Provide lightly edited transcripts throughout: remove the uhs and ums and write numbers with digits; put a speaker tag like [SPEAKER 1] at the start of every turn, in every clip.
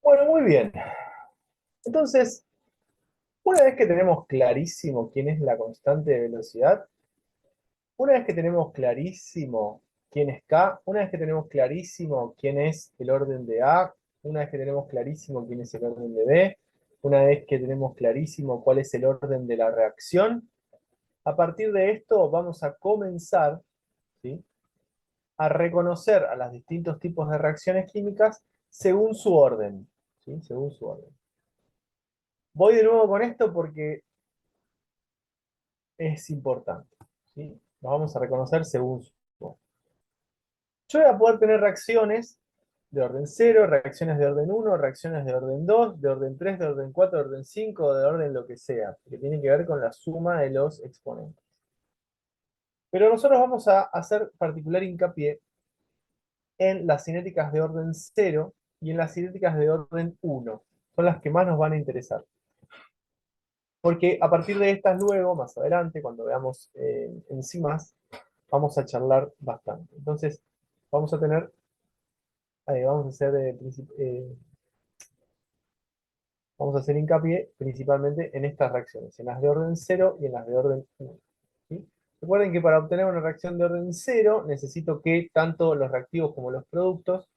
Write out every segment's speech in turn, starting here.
[SPEAKER 1] Bueno, muy bien. Entonces, una vez que tenemos clarísimo quién es la constante de velocidad, una vez que tenemos clarísimo quién es K, una vez que tenemos clarísimo quién es el orden de A, una vez que tenemos clarísimo quién es el orden de B, una vez que tenemos clarísimo cuál es el orden de la reacción, a partir de esto vamos a comenzar, ¿sí?, a reconocer a los distintos tipos de reacciones químicas según su orden, ¿sí?, según su orden. Voy de nuevo con esto porque es importante, ¿sí? Lo vamos a reconocer según su orden. Yo voy a poder tener reacciones de orden cero, reacciones de orden uno, reacciones de orden 2, de orden 3, de orden 4, de orden 5, de orden lo que sea, que tiene que ver con la suma de los exponentes. Pero nosotros vamos a hacer particular hincapié en las cinéticas de orden cero y en las cinéticas de orden uno. Son las que más nos van a interesar. Porque a partir de estas luego, más adelante, cuando veamos enzimas, vamos a charlar bastante. Entonces, vamos a tener, vamos a hacer, vamos a hacer hincapié principalmente en estas reacciones, en las de orden cero y en las de orden uno, ¿sí? Recuerden que para obtener una reacción de orden cero necesito que tanto los reactivos como los productos,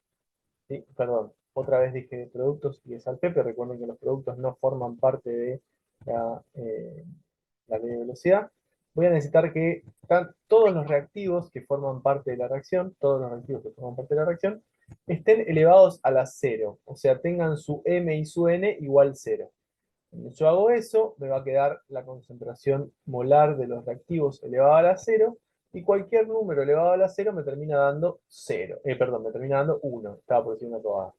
[SPEAKER 1] ¿sí? Perdón, otra vez dije productos y salté, pero recuerden que los productos no forman parte de la ley de velocidad. Voy a necesitar que todos los reactivos que forman parte de la reacción, todos los reactivos que forman parte de la reacción, estén elevados a la cero, o sea, tengan su m y su n igual cero. Cuando yo hago eso, me va a quedar la concentración molar de los reactivos elevada a la cero, y cualquier número elevado a la cero me termina dando 0. Perdón, me termina dando 1. Estaba por decir una tobada.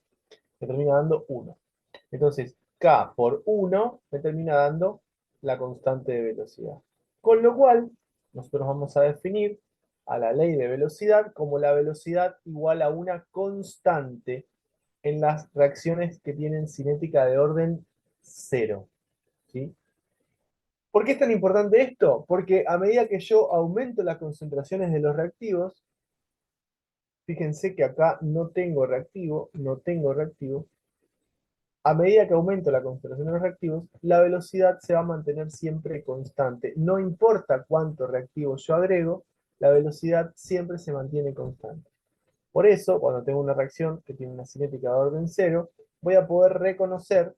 [SPEAKER 1] Me termina dando 1. Entonces, K por 1 me termina dando la constante de velocidad. Con lo cual, nosotros vamos a definir a la ley de velocidad como la velocidad igual a una constante en las reacciones que tienen cinética de orden 0. ¿Sí? ¿Por qué es tan importante esto? Porque a medida que yo aumento las concentraciones de los reactivos, fíjense que acá no tengo reactivo, a medida que aumento la concentración de los reactivos, la velocidad se va a mantener siempre constante. No importa cuánto reactivo yo agrego, la velocidad siempre se mantiene constante. Por eso, cuando tengo una reacción que tiene una cinética de orden cero, voy a poder reconocer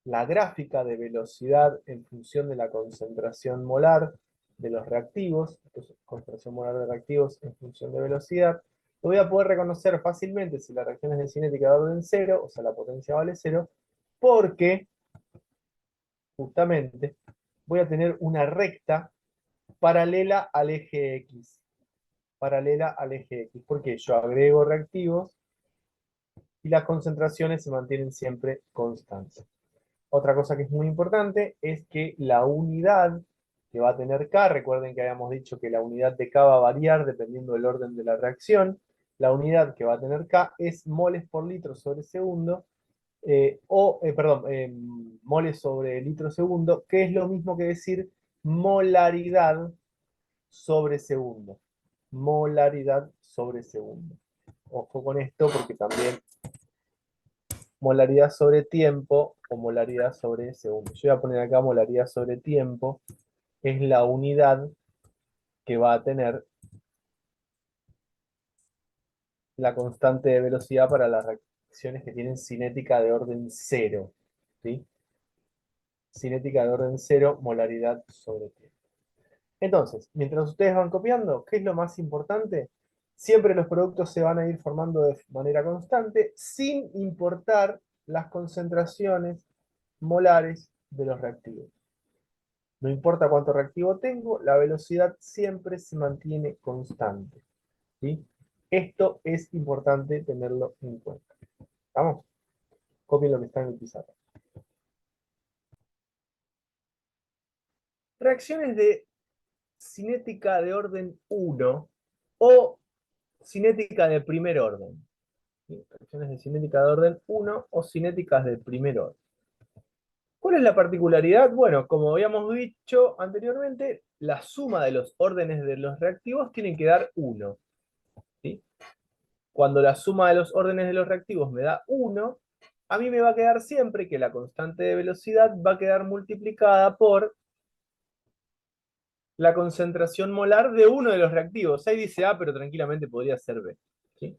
[SPEAKER 1] la gráfica de velocidad en función de la concentración molar de los reactivos, entonces, concentración molar de reactivos en función de velocidad, lo voy a poder reconocer fácilmente si la reacción es de cinética de orden cero, o sea, la potencia vale cero, porque justamente voy a tener una recta paralela al eje X. Paralela al eje X, porque yo agrego reactivos y las concentraciones se mantienen siempre constantes. Otra cosa que es muy importante es que la unidad que va a tener K, recuerden que habíamos dicho que la unidad de K va a variar dependiendo del orden de la reacción, la unidad que va a tener K es moles por litro sobre segundo, moles sobre litro segundo, que es lo mismo que decir molaridad sobre segundo. Molaridad sobre segundo. Ojo con esto porque también molaridad sobre tiempo o molaridad sobre segundo. Yo voy a poner acá molaridad sobre tiempo, es la unidad que va a tener la constante de velocidad para las reacciones que tienen cinética de orden cero. ¿Sí? Cinética de orden cero, molaridad sobre tiempo. Entonces, mientras ustedes van copiando, ¿qué es lo más importante? Siempre los productos se van a ir formando de manera constante, sin importar las concentraciones molares de los reactivos. No importa cuánto reactivo tengo, la velocidad siempre se mantiene constante. ¿Sí? Esto es importante tenerlo en cuenta. ¿Vamos? Copien lo que está en el pizarro. Reacciones de cinética de orden 1 o cinética de primer orden. ¿Sí? Reacciones de cinética de orden 1 o cinéticas de primer orden. ¿Cuál es la particularidad? Bueno, como habíamos dicho anteriormente, la suma de los órdenes de los reactivos tiene que dar 1. ¿Sí? Cuando la suma de los órdenes de los reactivos me da 1, a mí me va a quedar siempre que la constante de velocidad va a quedar multiplicada por la concentración molar de uno de los reactivos. Ahí dice A, pero tranquilamente podría ser B. ¿Sí?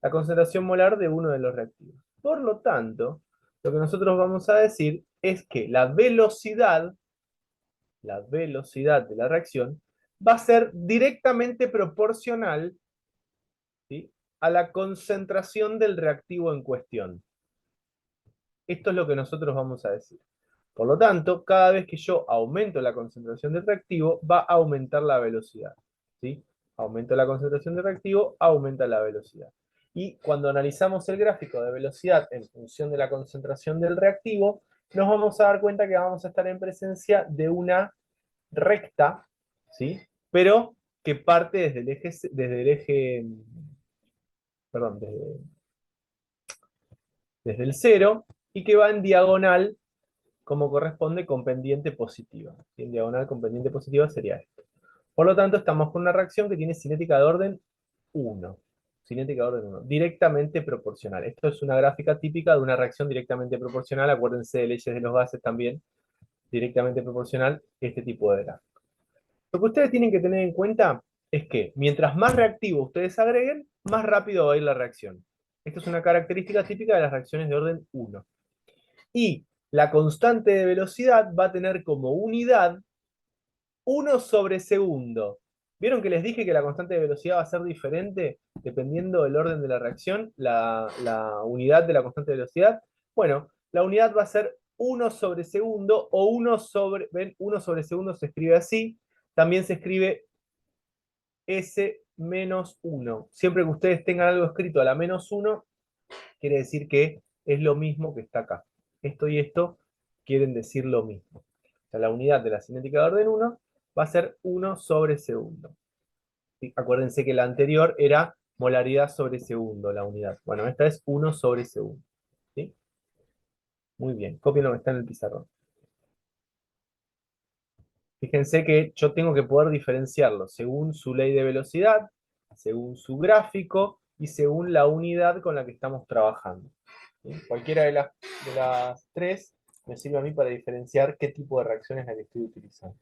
[SPEAKER 1] La concentración molar de uno de los reactivos. Por lo tanto, lo que nosotros vamos a decir es que la velocidad de la reacción va a ser directamente proporcional, ¿sí?, a la concentración del reactivo en cuestión. Esto es lo que nosotros vamos a decir. Por lo tanto, cada vez que yo aumento la concentración del reactivo, va a aumentar la velocidad. ¿Sí? Aumento la concentración del reactivo, aumenta la velocidad. Y cuando analizamos el gráfico de velocidad en función de la concentración del reactivo, nos vamos a dar cuenta que vamos a estar en presencia de una recta, ¿sí?, pero que parte perdón, desde el cero, y que va en diagonal como corresponde con pendiente positiva. ¿Sí? En diagonal con pendiente positiva sería esto. Por lo tanto, estamos con una reacción que tiene cinética de orden 1. Cinética de orden 1, directamente proporcional. Esto es una gráfica típica de una reacción directamente proporcional. Acuérdense de leyes de los gases también, directamente proporcional, este tipo de gráfico. Lo que ustedes tienen que tener en cuenta es que mientras más reactivo ustedes agreguen, más rápido va a ir la reacción. Esto es una característica típica de las reacciones de orden 1. Y la constante de velocidad va a tener como unidad 1 sobre segundo. ¿Vieron que les dije que la constante de velocidad va a ser diferente dependiendo del orden de la reacción, la unidad de la constante de velocidad? Bueno, la unidad va a ser 1 sobre segundo o 1 sobre, ¿ven? 1 sobre segundo se escribe así. También se escribe S menos 1. Siempre que ustedes tengan algo escrito a la menos 1, quiere decir que es lo mismo que está acá. Esto y esto quieren decir lo mismo. O sea, la unidad de la cinética de orden 1 va a ser 1 sobre segundo. ¿Sí? Acuérdense que la anterior era molaridad sobre segundo, la unidad. Bueno, esta es 1 sobre segundo. ¿Sí? Muy bien, copien lo que está en el pizarrón. Fíjense que yo tengo que poder diferenciarlo según su ley de velocidad, según su gráfico y según la unidad con la que estamos trabajando. ¿Sí? Cualquiera de las tres me sirve a mí para diferenciar qué tipo de reacción es la que estoy utilizando.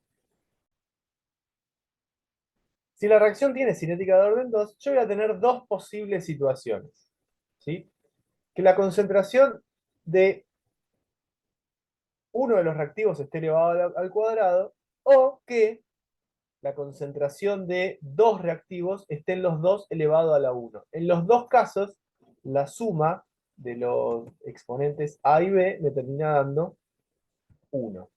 [SPEAKER 1] Si la reacción tiene cinética de orden 2, yo voy a tener dos posibles situaciones. ¿Sí? Que la concentración de uno de los reactivos esté elevado al cuadrado, o que la concentración de dos reactivos estén los dos elevado a la 1. En los dos casos, la suma de los exponentes A y B me termina dando 1.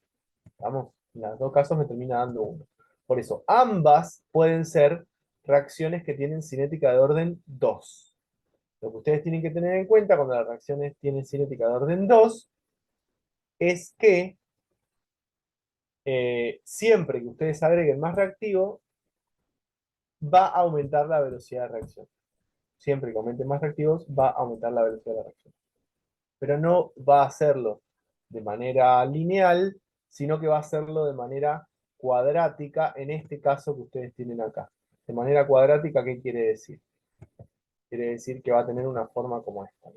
[SPEAKER 1] Vamos, en los dos casos me termina dando 1. Por eso, ambas pueden ser reacciones que tienen cinética de orden 2. Lo que ustedes tienen que tener en cuenta cuando las reacciones tienen cinética de orden 2 es que siempre que ustedes agreguen más reactivo, va a aumentar la velocidad de reacción. Siempre que aumenten más reactivos, va a aumentar la velocidad de la reacción. Pero no va a hacerlo de manera lineal, sino que va a hacerlo de manera cuadrática, en este caso que ustedes tienen acá. De manera cuadrática, ¿qué quiere decir? Quiere decir que va a tener una forma como esta.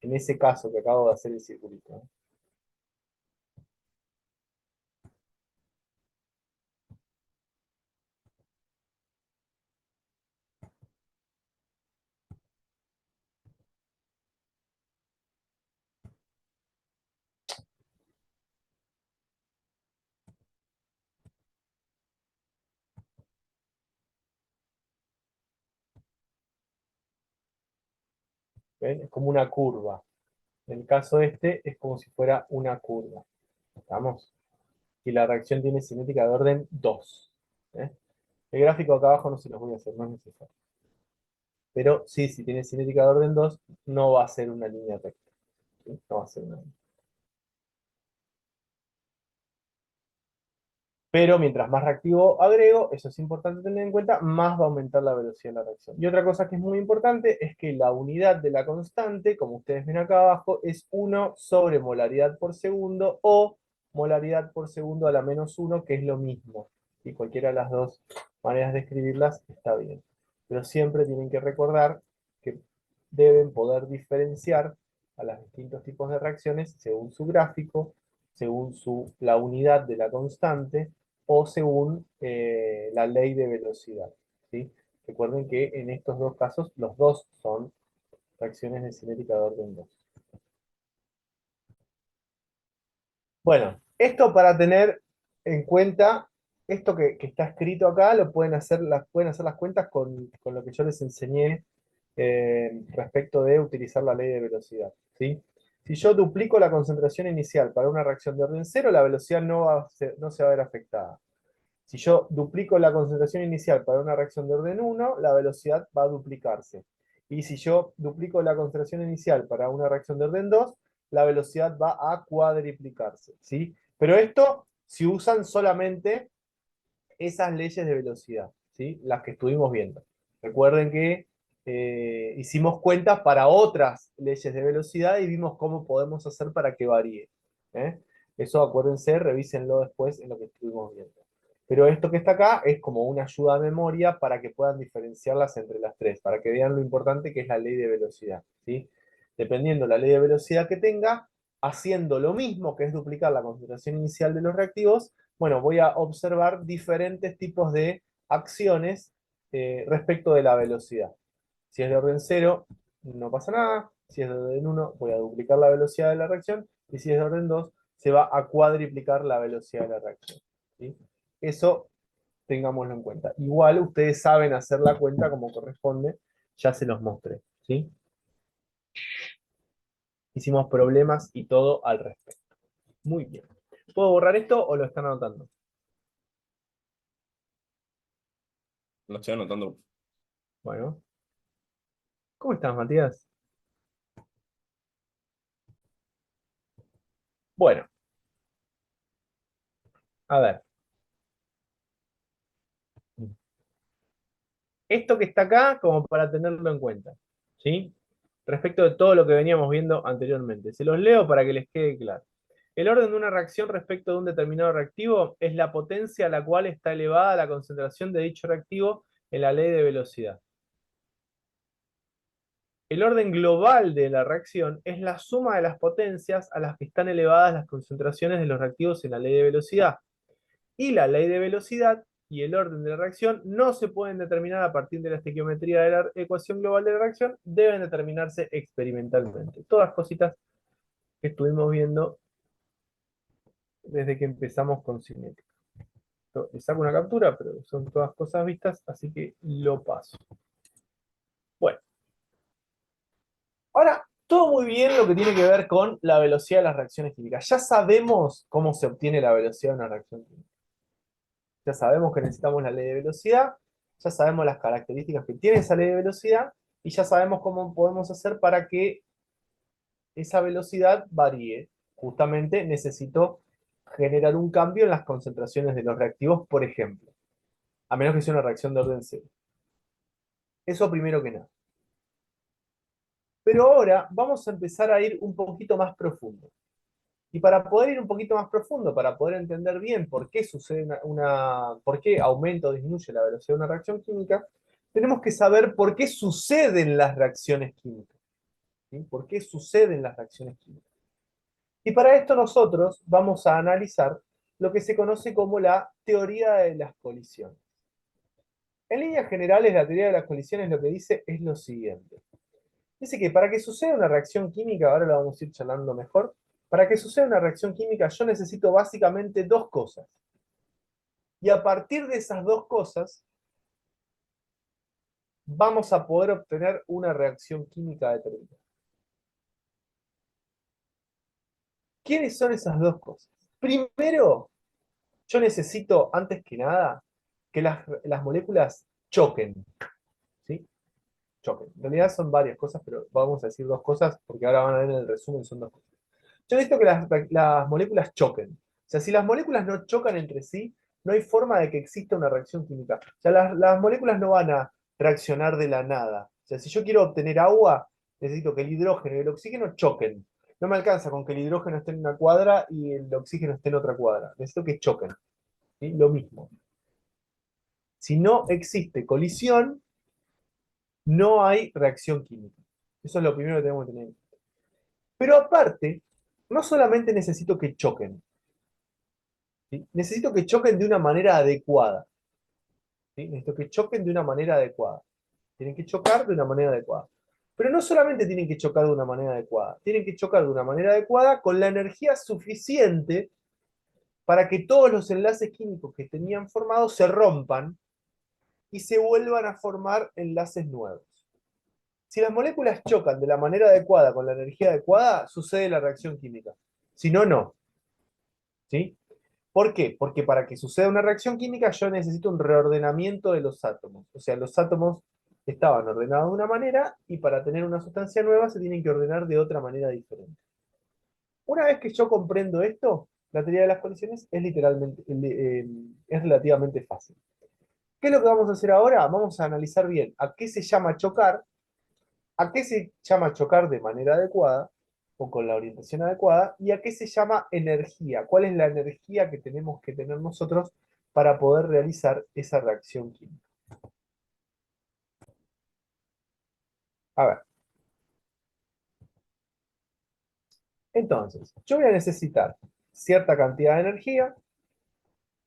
[SPEAKER 1] En ese caso que acabo de hacer el circulito, ¿no? ¿Ven? Es como una curva. En el caso este es como si fuera una curva. ¿Estamos? Y la reacción tiene cinética de orden 2. ¿Eh? El gráfico acá abajo no se los voy a hacer, no es necesario. Pero sí, si tiene cinética de orden 2, no va a ser una línea recta. ¿Sí? No va a ser una línea. Pero mientras más reactivo agrego, eso es importante tener en cuenta, más va a aumentar la velocidad de la reacción. Y otra cosa que es muy importante es que la unidad de la constante, como ustedes ven acá abajo, es 1 sobre molaridad por segundo o molaridad por segundo a la menos 1, que es lo mismo. Y cualquiera de las dos maneras de escribirlas está bien. Pero siempre tienen que recordar que deben poder diferenciar a los distintos tipos de reacciones según su gráfico, según la unidad de la constante o según la ley de velocidad. ¿Sí? Recuerden que en estos dos casos los dos son reacciones de cinética de orden 2. Bueno, esto para tener en cuenta, esto que está escrito acá, lo pueden hacer las cuentas con lo que yo les enseñé respecto de utilizar la ley de velocidad. ¿Sí? Si yo duplico la concentración inicial para una reacción de orden cero, la velocidad no se va a ver afectada. Si yo duplico la concentración inicial para una reacción de orden uno, la velocidad va a duplicarse. Y si yo duplico la concentración inicial para una reacción de orden 2, la velocidad va a cuadriplicarse. ¿Sí? Pero esto si usan solamente esas leyes de velocidad, ¿sí? Las que estuvimos viendo. Recuerden que hicimos cuentas para otras leyes de velocidad y vimos cómo podemos hacer para que varíe. ¿Eh? Eso acuérdense, revísenlo después en lo que estuvimos viendo. Pero esto que está acá es como una ayuda a memoria para que puedan diferenciarlas entre las tres, para que vean lo importante que es la ley de velocidad. ¿Sí? Dependiendo la ley de velocidad que tenga, haciendo lo mismo, que es duplicar la concentración inicial de los reactivos, bueno, voy a observar diferentes tipos de acciones respecto de la velocidad. Si es de orden cero, no pasa nada. Si es de orden uno, voy a duplicar la velocidad de la reacción. Y si es de orden 2, se va a cuadriplicar la velocidad de la reacción. ¿Sí? Eso tengámoslo en cuenta. Igual ustedes saben hacer la cuenta como corresponde, ya se los mostré. ¿Sí? Hicimos problemas y todo al respecto. Muy bien. ¿Puedo borrar esto o lo están anotando?
[SPEAKER 2] Lo estoy anotando.
[SPEAKER 1] Bueno. ¿Cómo estás, Matías? Bueno, a ver. Esto que está acá, como para tenerlo en cuenta. ¿Sí? Respecto de todo lo que veníamos viendo anteriormente. Se los leo para que les quede claro. El orden de una reacción respecto de un determinado reactivo es la potencia a la cual está elevada la concentración de dicho reactivo en la ley de velocidad. El orden global de la reacción es la suma de las potencias a las que están elevadas las concentraciones de los reactivos en la ley de velocidad. Y la ley de velocidad y el orden de la reacción no se pueden determinar a partir de la estequiometría de la ecuación global de la reacción, deben determinarse experimentalmente. Todas cositas que estuvimos viendo desde que empezamos con cinética. Les saco una captura, pero son todas cosas vistas, así que lo paso. Bueno, ahora todo muy bien lo que tiene que ver con la velocidad de las reacciones químicas. Ya sabemos cómo se obtiene la velocidad de una reacción química. Ya sabemos que necesitamos la ley de velocidad, ya sabemos las características que tiene esa ley de velocidad y ya sabemos cómo podemos hacer para que esa velocidad varíe. Justamente necesito generar un cambio en las concentraciones de los reactivos, por ejemplo, a menos que sea una reacción de orden cero. Eso primero que nada. Pero ahora vamos a empezar a ir un poquito más profundo. Y para poder ir un poquito más profundo, para poder entender bien por qué sucede por qué aumenta o disminuye la velocidad de una reacción química, tenemos que saber por qué suceden las reacciones químicas. ¿Sí? ¿Por qué suceden las reacciones químicas? Y para esto nosotros vamos a analizar lo que se conoce como la teoría de las colisiones. En líneas generales, la teoría de las colisiones lo que dice es lo siguiente. Dice que para que suceda una reacción química, ahora lo vamos a ir charlando mejor, para que suceda una reacción química yo necesito básicamente dos cosas. Y a partir de esas dos cosas, vamos a poder obtener una reacción química determinada. ¿Quiénes son esas dos cosas? Primero, yo necesito, antes que nada, que las moléculas choquen. ¿Sí? Choquen. En realidad son varias cosas, pero vamos a decir dos cosas, porque ahora van a ver en el resumen, son dos cosas. Yo necesito que las moléculas choquen. O sea, si las moléculas no chocan entre sí, no hay forma de que exista una reacción química. O sea, las moléculas no van a reaccionar de la nada. O sea, si yo quiero obtener agua, necesito que el hidrógeno y el oxígeno choquen. No me alcanza con que el hidrógeno esté en una cuadra y el oxígeno esté en otra cuadra. Necesito que choquen. ¿Sí? Lo mismo. Si no existe colisión, no hay reacción química. Eso es lo primero que tenemos que tener. Pero aparte, no solamente necesito que choquen, ¿sí? Necesito que choquen de una manera adecuada, ¿sí? Necesito que choquen de una manera adecuada. Tienen que chocar de una manera adecuada. Pero no solamente tienen que chocar de una manera adecuada, tienen que chocar de una manera adecuada con la energía suficiente para que todos los enlaces químicos que tenían formados se rompan y se vuelvan a formar enlaces nuevos. Si las moléculas chocan de la manera adecuada con la energía adecuada, sucede la reacción química. Si no, no. ¿Sí? ¿Por qué? Porque para que suceda una reacción química yo necesito un reordenamiento de los átomos. O sea, los átomos estaban ordenados de una manera y para tener una sustancia nueva se tienen que ordenar de otra manera diferente. Una vez que yo comprendo esto, la teoría de las colisiones es literalmente, es relativamente fácil. ¿Qué es lo que vamos a hacer ahora? Vamos a analizar bien a qué se llama chocar, a qué se llama chocar de manera adecuada o con la orientación adecuada y a qué se llama energía. ¿Cuál es la energía que tenemos que tener nosotros para poder realizar esa reacción química? A ver, entonces, yo voy a necesitar cierta cantidad de energía,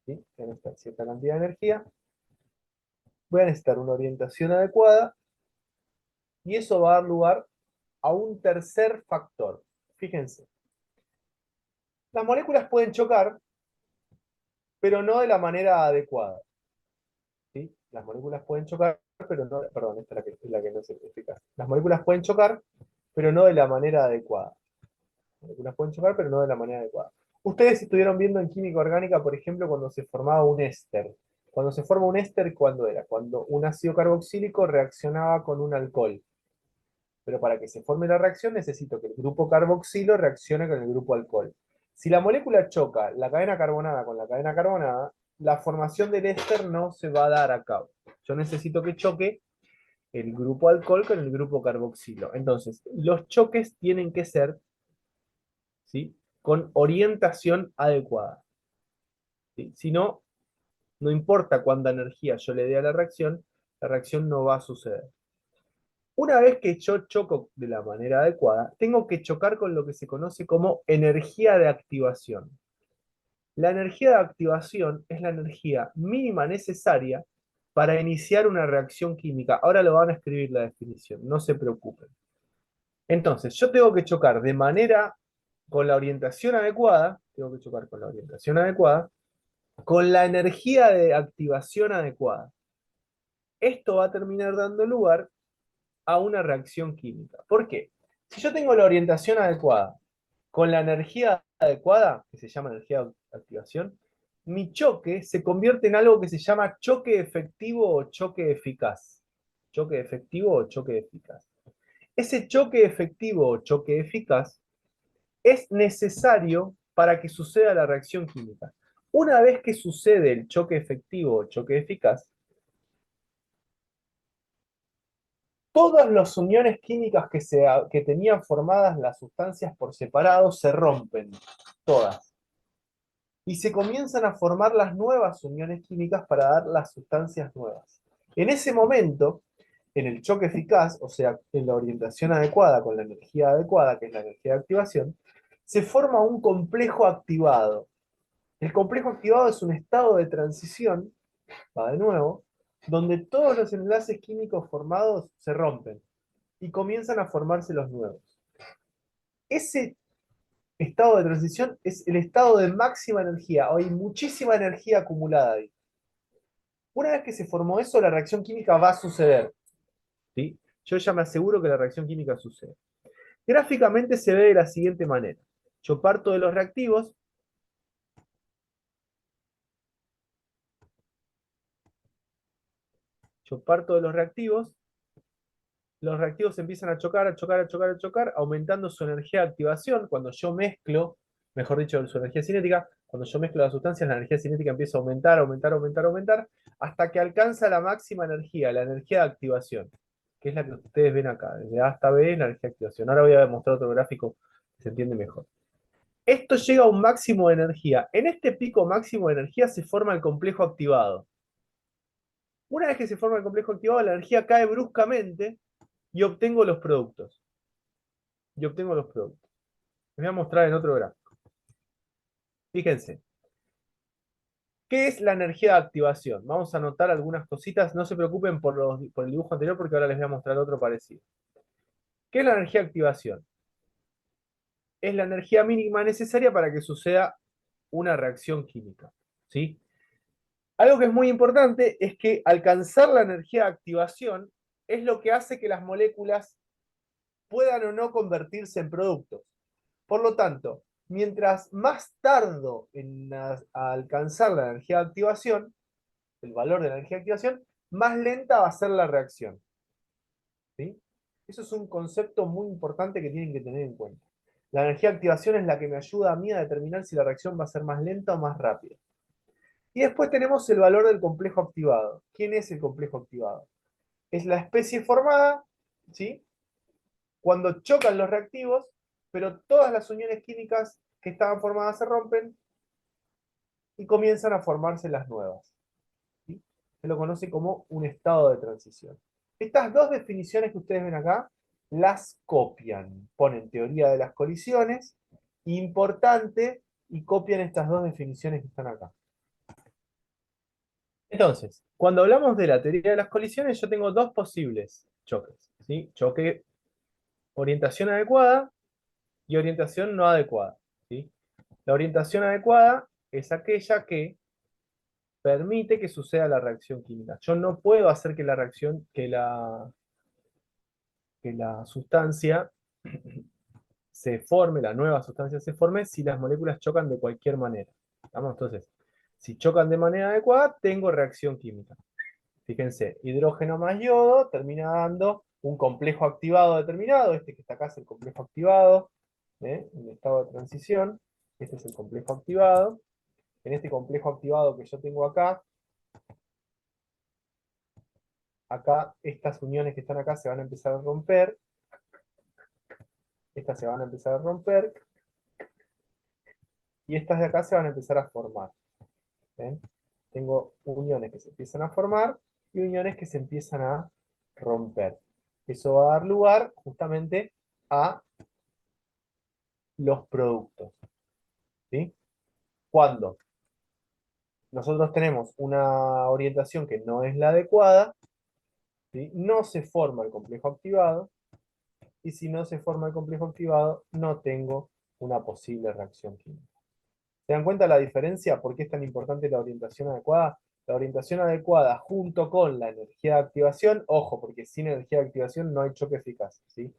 [SPEAKER 1] ¿sí? Voy a necesitar cierta cantidad de energía, voy a necesitar una orientación adecuada y eso va a dar lugar a un tercer factor. Fíjense, las moléculas pueden chocar, pero no de la manera adecuada. ¿Sí? Las moléculas pueden chocar, pero no, perdón, esta es la que no es eficaz. Las moléculas pueden chocar, pero no de la manera adecuada. Las moléculas pueden chocar, pero no de la manera adecuada. Ustedes estuvieron viendo en química orgánica, por ejemplo, cuando se formaba un éster. Cuando se forma un éster, ¿cuándo era? Cuando un ácido carboxílico reaccionaba con un alcohol. Pero para que se forme la reacción necesito que el grupo carboxilo reaccione con el grupo alcohol. Si la molécula choca la cadena carbonada con la cadena carbonada, la formación del éster no se va a dar a cabo. Yo necesito que choque el grupo alcohol con el grupo carboxilo. Entonces, los choques tienen que ser, ¿sí?, con orientación adecuada. ¿Sí? Si no, no importa cuánta energía yo le dé a la reacción no va a suceder. Una vez que yo choco de la manera adecuada, tengo que chocar con lo que se conoce como energía de activación. La energía de activación es la energía mínima necesaria para iniciar una reacción química. Ahora lo van a escribir la definición, no se preocupen. Entonces, yo tengo que chocar de manera con la orientación adecuada, tengo que chocar con la orientación adecuada, con la energía de activación adecuada. Esto va a terminar dando lugar a una reacción química. ¿Por qué? Si yo tengo la orientación adecuada con la energía adecuada, que se llama energía de activación, mi choque se convierte en algo que se llama choque efectivo o choque eficaz. Choque efectivo o choque eficaz. Ese choque efectivo o choque eficaz es necesario para que suceda la reacción química. Una vez que sucede el choque efectivo o choque eficaz, todas las uniones químicas que tenían formadas las sustancias por separado se rompen, todas. Y se comienzan a formar las nuevas uniones químicas para dar las sustancias nuevas. En ese momento, en el choque eficaz, o sea, en la orientación adecuada con la energía adecuada, que es la energía de activación, se forma un complejo activado. El complejo activado es un estado de transición, va de nuevo, donde todos los enlaces químicos formados se rompen y comienzan a formarse los nuevos. Ese estado de transición es el estado de máxima energía, hay muchísima energía acumulada ahí. Una vez que se formó eso, la reacción química va a suceder. ¿Sí? Yo ya me aseguro que la reacción química sucede. Gráficamente se ve de la siguiente manera. Yo parto de los reactivos, yo parto de los reactivos empiezan a chocar, a chocar, a chocar, a chocar, aumentando su energía de activación. Cuando yo mezclo, mejor dicho, su energía cinética, cuando yo mezclo las sustancias, la energía cinética empieza a aumentar, aumentar, aumentar, aumentar, hasta que alcanza la máxima energía, la energía de activación, que es la que ustedes ven acá. Desde A hasta B, la energía de activación. Ahora voy a mostrar otro gráfico que se entiende mejor. Esto llega a un máximo de energía. En este pico máximo de energía se forma el complejo activado. Una vez que se forma el complejo activado, la energía cae bruscamente y obtengo los productos. voy a mostrar en otro gráfico. Fíjense. ¿Qué es la energía de activación? Vamos a anotar algunas cositas. No se preocupen por el dibujo anterior porque ahora les voy a mostrar otro parecido. ¿Qué es la energía de activación? Es la energía mínima necesaria para que suceda una reacción química. ¿Sí? Algo que es muy importante es que alcanzar la energía de activación es lo que hace que las moléculas puedan o no convertirse en productos. Por lo tanto, mientras más tardo en alcanzar la energía de activación, el valor de la energía de activación, más lenta va a ser la reacción. ¿Sí? Eso es un concepto muy importante que tienen que tener en cuenta. La energía de activación es la que me ayuda a mí a determinar si la reacción va a ser más lenta o más rápida. Y después tenemos el valor del complejo activado. ¿Quién es el complejo activado? Es la especie formada, ¿sí? Cuando chocan los reactivos, pero todas las uniones químicas que estaban formadas se rompen y comienzan a formarse las nuevas. ¿Sí? Se lo conoce como un estado de transición. Estas dos definiciones que ustedes ven acá, las copian. Ponen teoría de las colisiones, importante, y copian estas dos definiciones que están acá. Entonces, cuando hablamos de la teoría de las colisiones, yo tengo dos posibles choques. ¿Sí? Choque orientación adecuada y orientación no adecuada. ¿Sí? La orientación adecuada es aquella que permite que suceda la reacción química. Yo no puedo hacer que la reacción, que la sustancia se forme, la nueva sustancia se forme, si las moléculas chocan de cualquier manera. ¿Vamos? Entonces, si chocan de manera adecuada, tengo reacción química. Fíjense, hidrógeno más yodo termina dando un complejo activado determinado. Este que está acá es el complejo activado, en estado de transición. Este es el complejo activado. En este complejo activado que yo tengo acá, estas uniones que están acá se van a empezar a romper. Estas se van a empezar a romper. Y estas de acá se van a empezar a formar. ¿Ven? Tengo uniones que se empiezan a formar y uniones que se empiezan a romper. Eso va a dar lugar justamente a los productos. ¿Sí? Cuando nosotros tenemos una orientación que no es la adecuada, ¿sí? No se forma el complejo activado, y si no se forma el complejo activado, no tengo una posible reacción química. ¿Se dan cuenta la diferencia? ¿Por qué es tan importante la orientación adecuada? La orientación adecuada junto con la energía de activación, ojo, porque sin energía de activación no hay choque eficaz, ¿sí?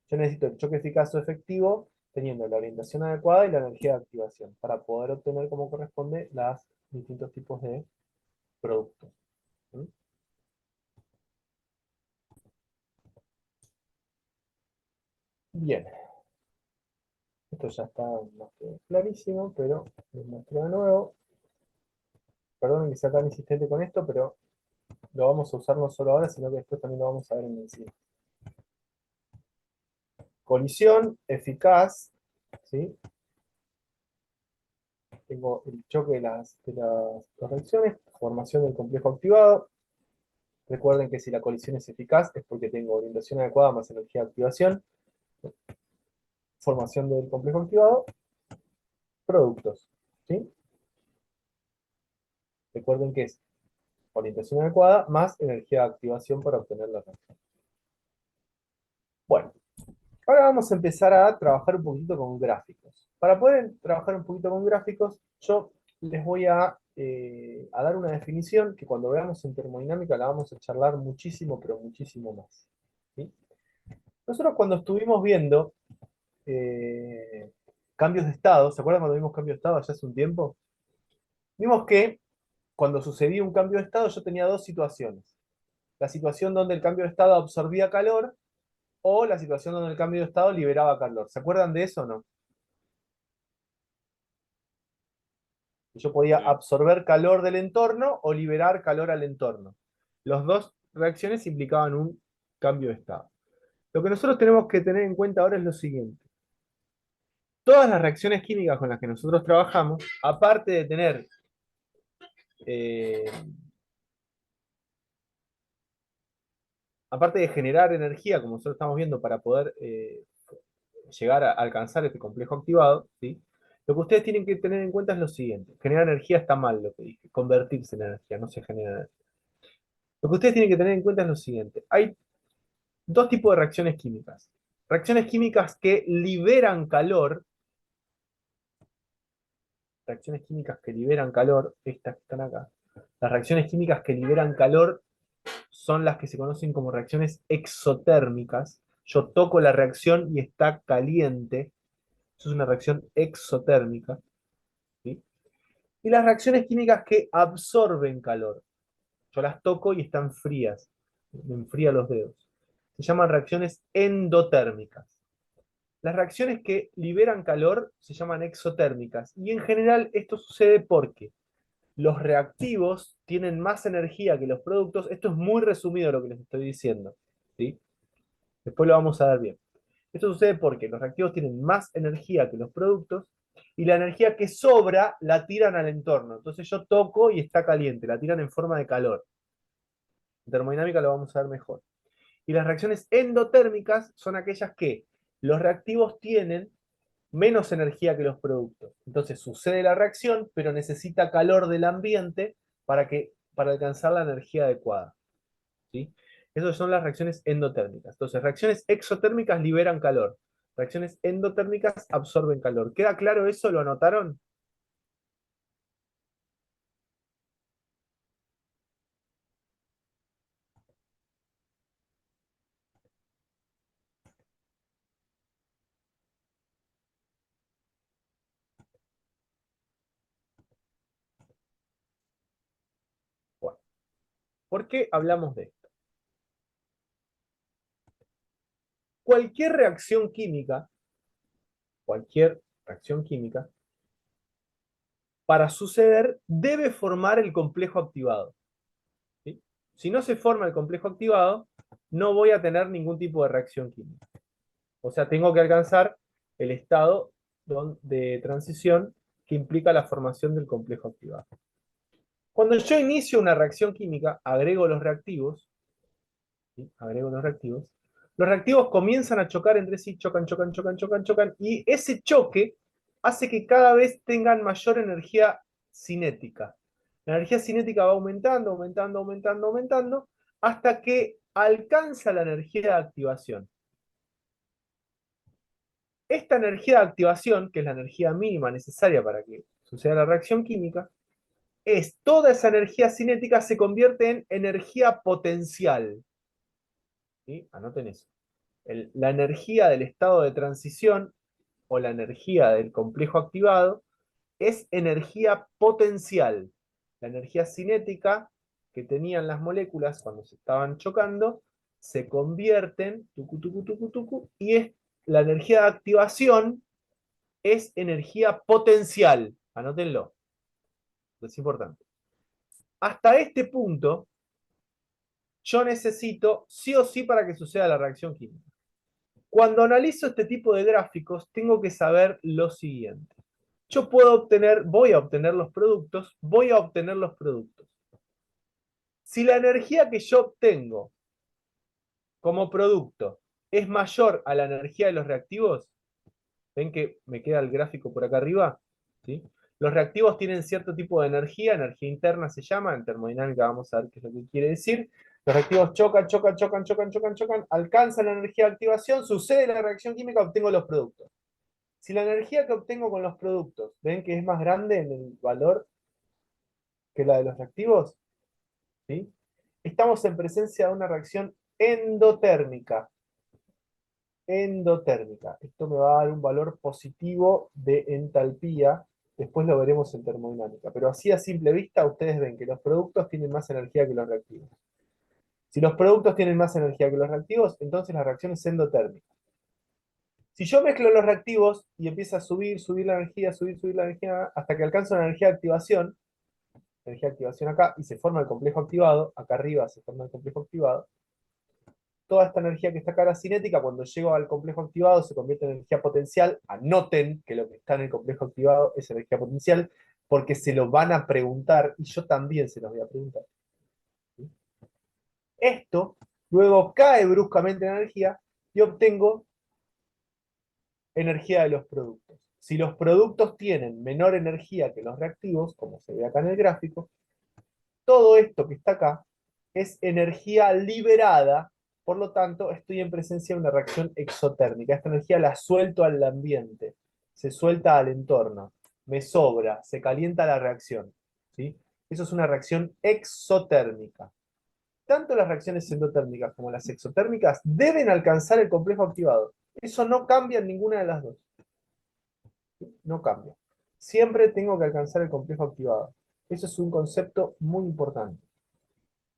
[SPEAKER 1] Yo necesito el choque eficaz o efectivo teniendo la orientación adecuada y la energía de activación para poder obtener como corresponde los distintos tipos de productos. ¿Sí? Bien, esto ya está más que clarísimo, pero les muestro de nuevo. Perdonen que sea tan insistente con esto, pero lo vamos a usar no solo ahora, sino que después también lo vamos a ver en el cine. Colisión eficaz, ¿sí? Tengo el choque de las dos reacciones, formación del complejo activado. Recuerden que si la colisión es eficaz es porque tengo orientación adecuada más energía de activación. Formación del complejo activado, productos. ¿Sí? Recuerden que es orientación adecuada más energía de activación para obtener la reacción. Bueno, ahora vamos a empezar a trabajar un poquito con gráficos. Para poder trabajar un poquito con gráficos, yo les voy a dar una definición que cuando veamos en termodinámica la vamos a charlar muchísimo, pero muchísimo más. ¿Sí? Nosotros cuando estuvimos viendo cambios de estado, ¿se acuerdan cuando vimos cambios de estado ya hace un tiempo? Vimos que cuando sucedía un cambio de estado yo tenía dos situaciones. La situación donde el cambio de estado absorbía calor o la situación donde el cambio de estado liberaba calor. ¿Se acuerdan de eso o no? Yo podía
[SPEAKER 2] Sí.
[SPEAKER 1] absorber calor del entorno o liberar calor al entorno. Las dos reacciones implicaban un cambio de estado. Lo que nosotros tenemos que tener en cuenta ahora es lo siguiente. Todas las reacciones químicas con las que nosotros trabajamos, aparte de tener eh, aparte de generar energía, como nosotros estamos viendo, para poder llegar a alcanzar este complejo activado, ¿sí? Lo que ustedes tienen que tener en cuenta es lo siguiente. Generar energía está mal, lo que dije. Convertirse en energía, no se genera energía. Lo que ustedes tienen que tener en cuenta es lo siguiente. Hay dos tipos de reacciones químicas. Reacciones químicas que liberan calor. Reacciones químicas que liberan calor. Estas que están acá. Las reacciones químicas que liberan calor son las que se conocen como reacciones exotérmicas. Yo toco la reacción y está caliente. Eso es una reacción exotérmica. ¿Sí? Y las reacciones químicas que absorben calor. Yo las toco y están frías. Me enfría los dedos. Se llaman reacciones endotérmicas. Las reacciones que liberan calor se llaman exotérmicas. Y en general esto sucede porque los reactivos tienen más energía que los productos. Esto es muy resumido lo que les estoy diciendo, ¿sí? Después lo vamos a ver bien. Esto sucede porque los reactivos tienen más energía que los productos y la energía que sobra la tiran al entorno. Entonces yo toco y está caliente, la tiran en forma de calor. En termodinámica lo vamos a ver mejor. Y las reacciones endotérmicas son aquellas que los reactivos tienen menos energía que los productos. Entonces sucede la reacción, pero necesita calor del ambiente para alcanzar la energía adecuada. ¿Sí? Esas son las reacciones endotérmicas. Entonces, reacciones exotérmicas liberan calor. Reacciones endotérmicas absorben calor. ¿Queda claro eso? ¿Lo anotaron? Bueno, ¿por qué hablamos de esto? Cualquier reacción química, cualquier reacción química, para suceder debe formar el complejo activado. ¿Sí? Si no se forma el complejo activado, no voy a tener ningún tipo de reacción química. O sea, tengo que alcanzar el estado de transición que implica la formación del complejo activado. Cuando yo inicio una reacción química, agrego los reactivos, ¿sí? Agrego los reactivos comienzan a chocar entre sí, chocan, chocan, chocan, chocan, chocan, y ese choque hace que cada vez tengan mayor energía cinética. La energía cinética va aumentando, aumentando, aumentando, aumentando, hasta que alcanza la energía de activación. Esta energía de activación, que es la energía mínima necesaria para que suceda la reacción química, es toda esa energía cinética se convierte en energía potencial. ¿Sí? Anoten eso. La energía del estado de transición o la energía del complejo activado es energía potencial. La energía cinética que tenían las moléculas cuando se estaban chocando se convierten tucu, tucu, tucu, tucu, y es la energía de activación es energía potencial. Anótenlo. Es importante. Hasta este punto, yo necesito sí o sí para que suceda la reacción química. Cuando analizo este tipo de gráficos, tengo que saber lo siguiente. Yo voy a obtener los productos, voy a obtener los productos. Si la energía que yo obtengo como producto es mayor a la energía de los reactivos, ven que me queda el gráfico por acá arriba, ¿sí? Los reactivos tienen cierto tipo de energía interna se llama, en termodinámica vamos a ver qué es lo que quiere decir. Los reactivos chocan, chocan, chocan, chocan, chocan, chocan, alcanzan la energía de activación, sucede la reacción química, obtengo los productos. Si la energía que obtengo con los productos, ven que es más grande en el valor que la de los reactivos, ¿sí? Estamos en presencia de una reacción endotérmica. Endotérmica. Esto me va a dar un valor positivo de entalpía. Después lo veremos en termodinámica. Pero así a simple vista, ustedes ven que los productos tienen más energía que los reactivos. Si los productos tienen más energía que los reactivos, entonces la reacción es endotérmica. Si yo mezclo los reactivos y empieza a subir, subir la energía, subir, subir la energía, hasta que alcanzo una energía de activación acá, y se forma el complejo activado, acá arriba se forma el complejo activado, toda esta energía que está acá era cinética, cuando llego al complejo activado se convierte en energía potencial. Anoten que lo que está en el complejo activado es energía potencial, porque se lo van a preguntar, y yo también se los voy a preguntar. ¿Sí? Esto luego cae bruscamente en energía y obtengo energía de los productos. Si los productos tienen menor energía que los reactivos, como se ve acá en el gráfico, todo esto que está acá es energía liberada, por lo tanto estoy en presencia de una reacción exotérmica. Esta energía la suelto al ambiente, se suelta al entorno, me sobra, se calienta la reacción. ¿Sí? Eso es una reacción exotérmica. Tanto las reacciones endotérmicas como las exotérmicas deben alcanzar el complejo activado. Eso no cambia en ninguna de las dos. No cambia. Siempre tengo que alcanzar el complejo activado. Eso es un concepto muy importante.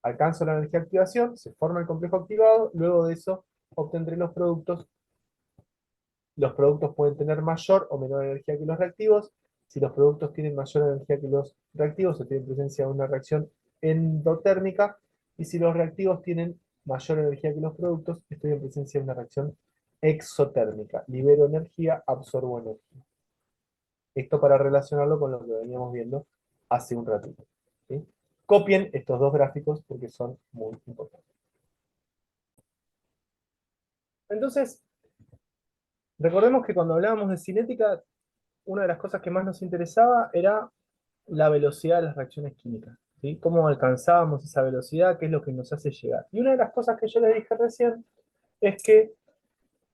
[SPEAKER 1] Alcanzo la energía de activación, se forma el complejo activado, luego de eso obtendré los productos. Los productos pueden tener mayor o menor energía que los reactivos. Si los productos tienen mayor energía que los reactivos, estoy en presencia de una reacción endotérmica. Y si los reactivos tienen mayor energía que los productos, estoy en presencia de una reacción exotérmica. Libero energía, absorbo energía. Esto para relacionarlo con lo que veníamos viendo hace un ratito. ¿Sí? Copien estos dos gráficos porque son muy importantes. Entonces, recordemos que cuando hablábamos de cinética, una de las cosas que más nos interesaba era la velocidad de las reacciones químicas. ¿Sí? Cómo alcanzábamos esa velocidad, qué es lo que nos hace llegar. Y una de las cosas que yo les dije recién es que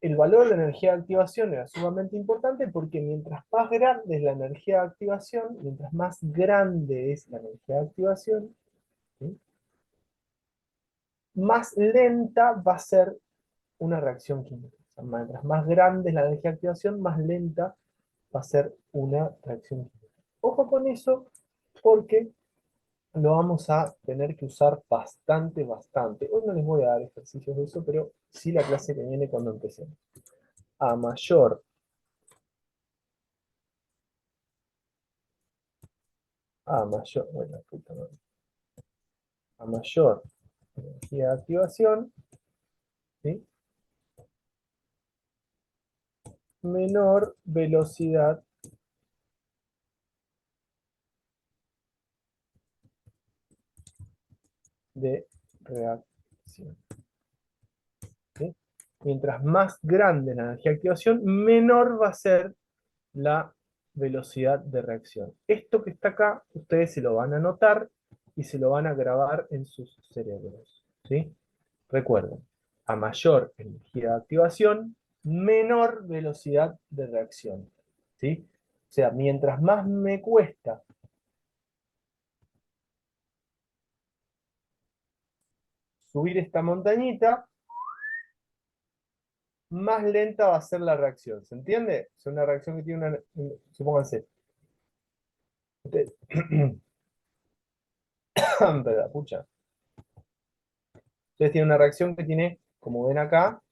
[SPEAKER 1] el valor de energía de activación era sumamente importante porque mientras más grande es la energía de activación, mientras más grande es la energía de activación, ¿sí? Más lenta va a ser una reacción química. O sea, mientras más grande es la energía de activación, más lenta va a ser una reacción química. Ojo con eso, porque lo vamos a tener que usar bastante, bastante. Hoy no les voy a dar ejercicios de eso, pero sí la clase que viene cuando empecemos. A mayor, bueno, puta madre. A mayor energía de activación, ¿sí? Menor velocidad de reacción. ¿Sí? Mientras más grande la energía de activación, menor va a ser la velocidad de reacción. Esto que está acá, ustedes se lo van a anotar y se lo van a grabar en sus cerebros. ¿Sí? Recuerden, a mayor energía de activación, menor velocidad de reacción. ¿Sí? O sea, mientras más me cuesta subir esta montañita, más lenta va a ser la reacción. ¿Se entiende? Es una reacción que tiene una... Supónganse. Ustedes, pero, pucha. Ustedes tienen una reacción que tiene, como ven acá,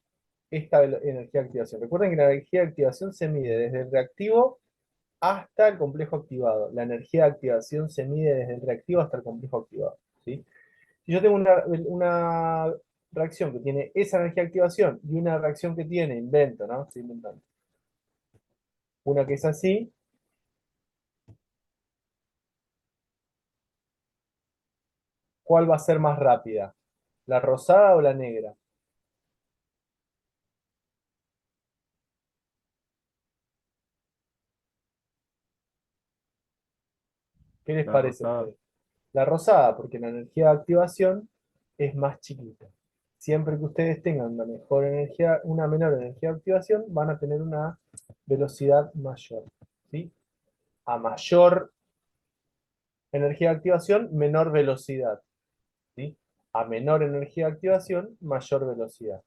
[SPEAKER 1] esta energía de activación. Recuerden que la energía de activación se mide desde el reactivo hasta el complejo activado. La energía de activación se mide desde el reactivo hasta el complejo activado. ¿Sí? Si yo tengo una reacción que tiene esa energía de activación y una reacción que tiene, invento, ¿no? Estoy inventando. Una que es así, ¿cuál va a ser más rápida? ¿La rosada o la negra? ¿Qué les
[SPEAKER 2] La
[SPEAKER 1] parece a
[SPEAKER 2] rosada.
[SPEAKER 1] ustedes? La rosada, porque la energía de activación es más chiquita. Siempre que ustedes tengan una mejor energía, una menor energía de activación, van a tener una velocidad mayor. ¿Sí? A mayor energía de activación, menor velocidad. ¿Sí? A menor energía de activación, mayor velocidad.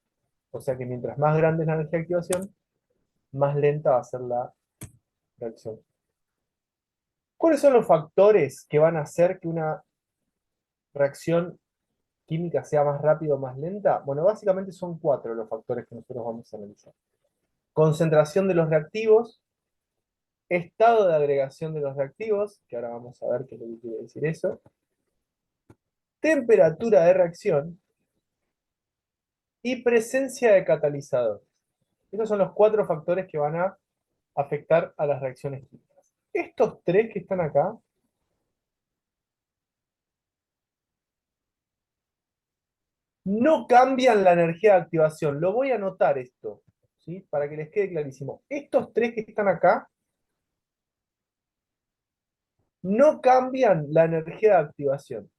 [SPEAKER 1] O sea que mientras más grande es la energía de activación, más lenta va a ser la reacción. ¿Cuáles son los factores que van a hacer que una reacción química sea más rápida o más lenta? Bueno, básicamente son cuatro los factores que nosotros vamos a analizar. Concentración de los reactivos, estado de agregación de los reactivos, que ahora vamos a ver qué es lo que quiere decir eso, temperatura de reacción y presencia de catalizadores. Estos son los cuatro factores que van a afectar a las reacciones químicas. Estos tres que están acá no cambian la energía de activación. Lo voy a anotar esto. ¿sí? Para que les quede clarísimo. Estos tres que están acá no cambian la energía de activación.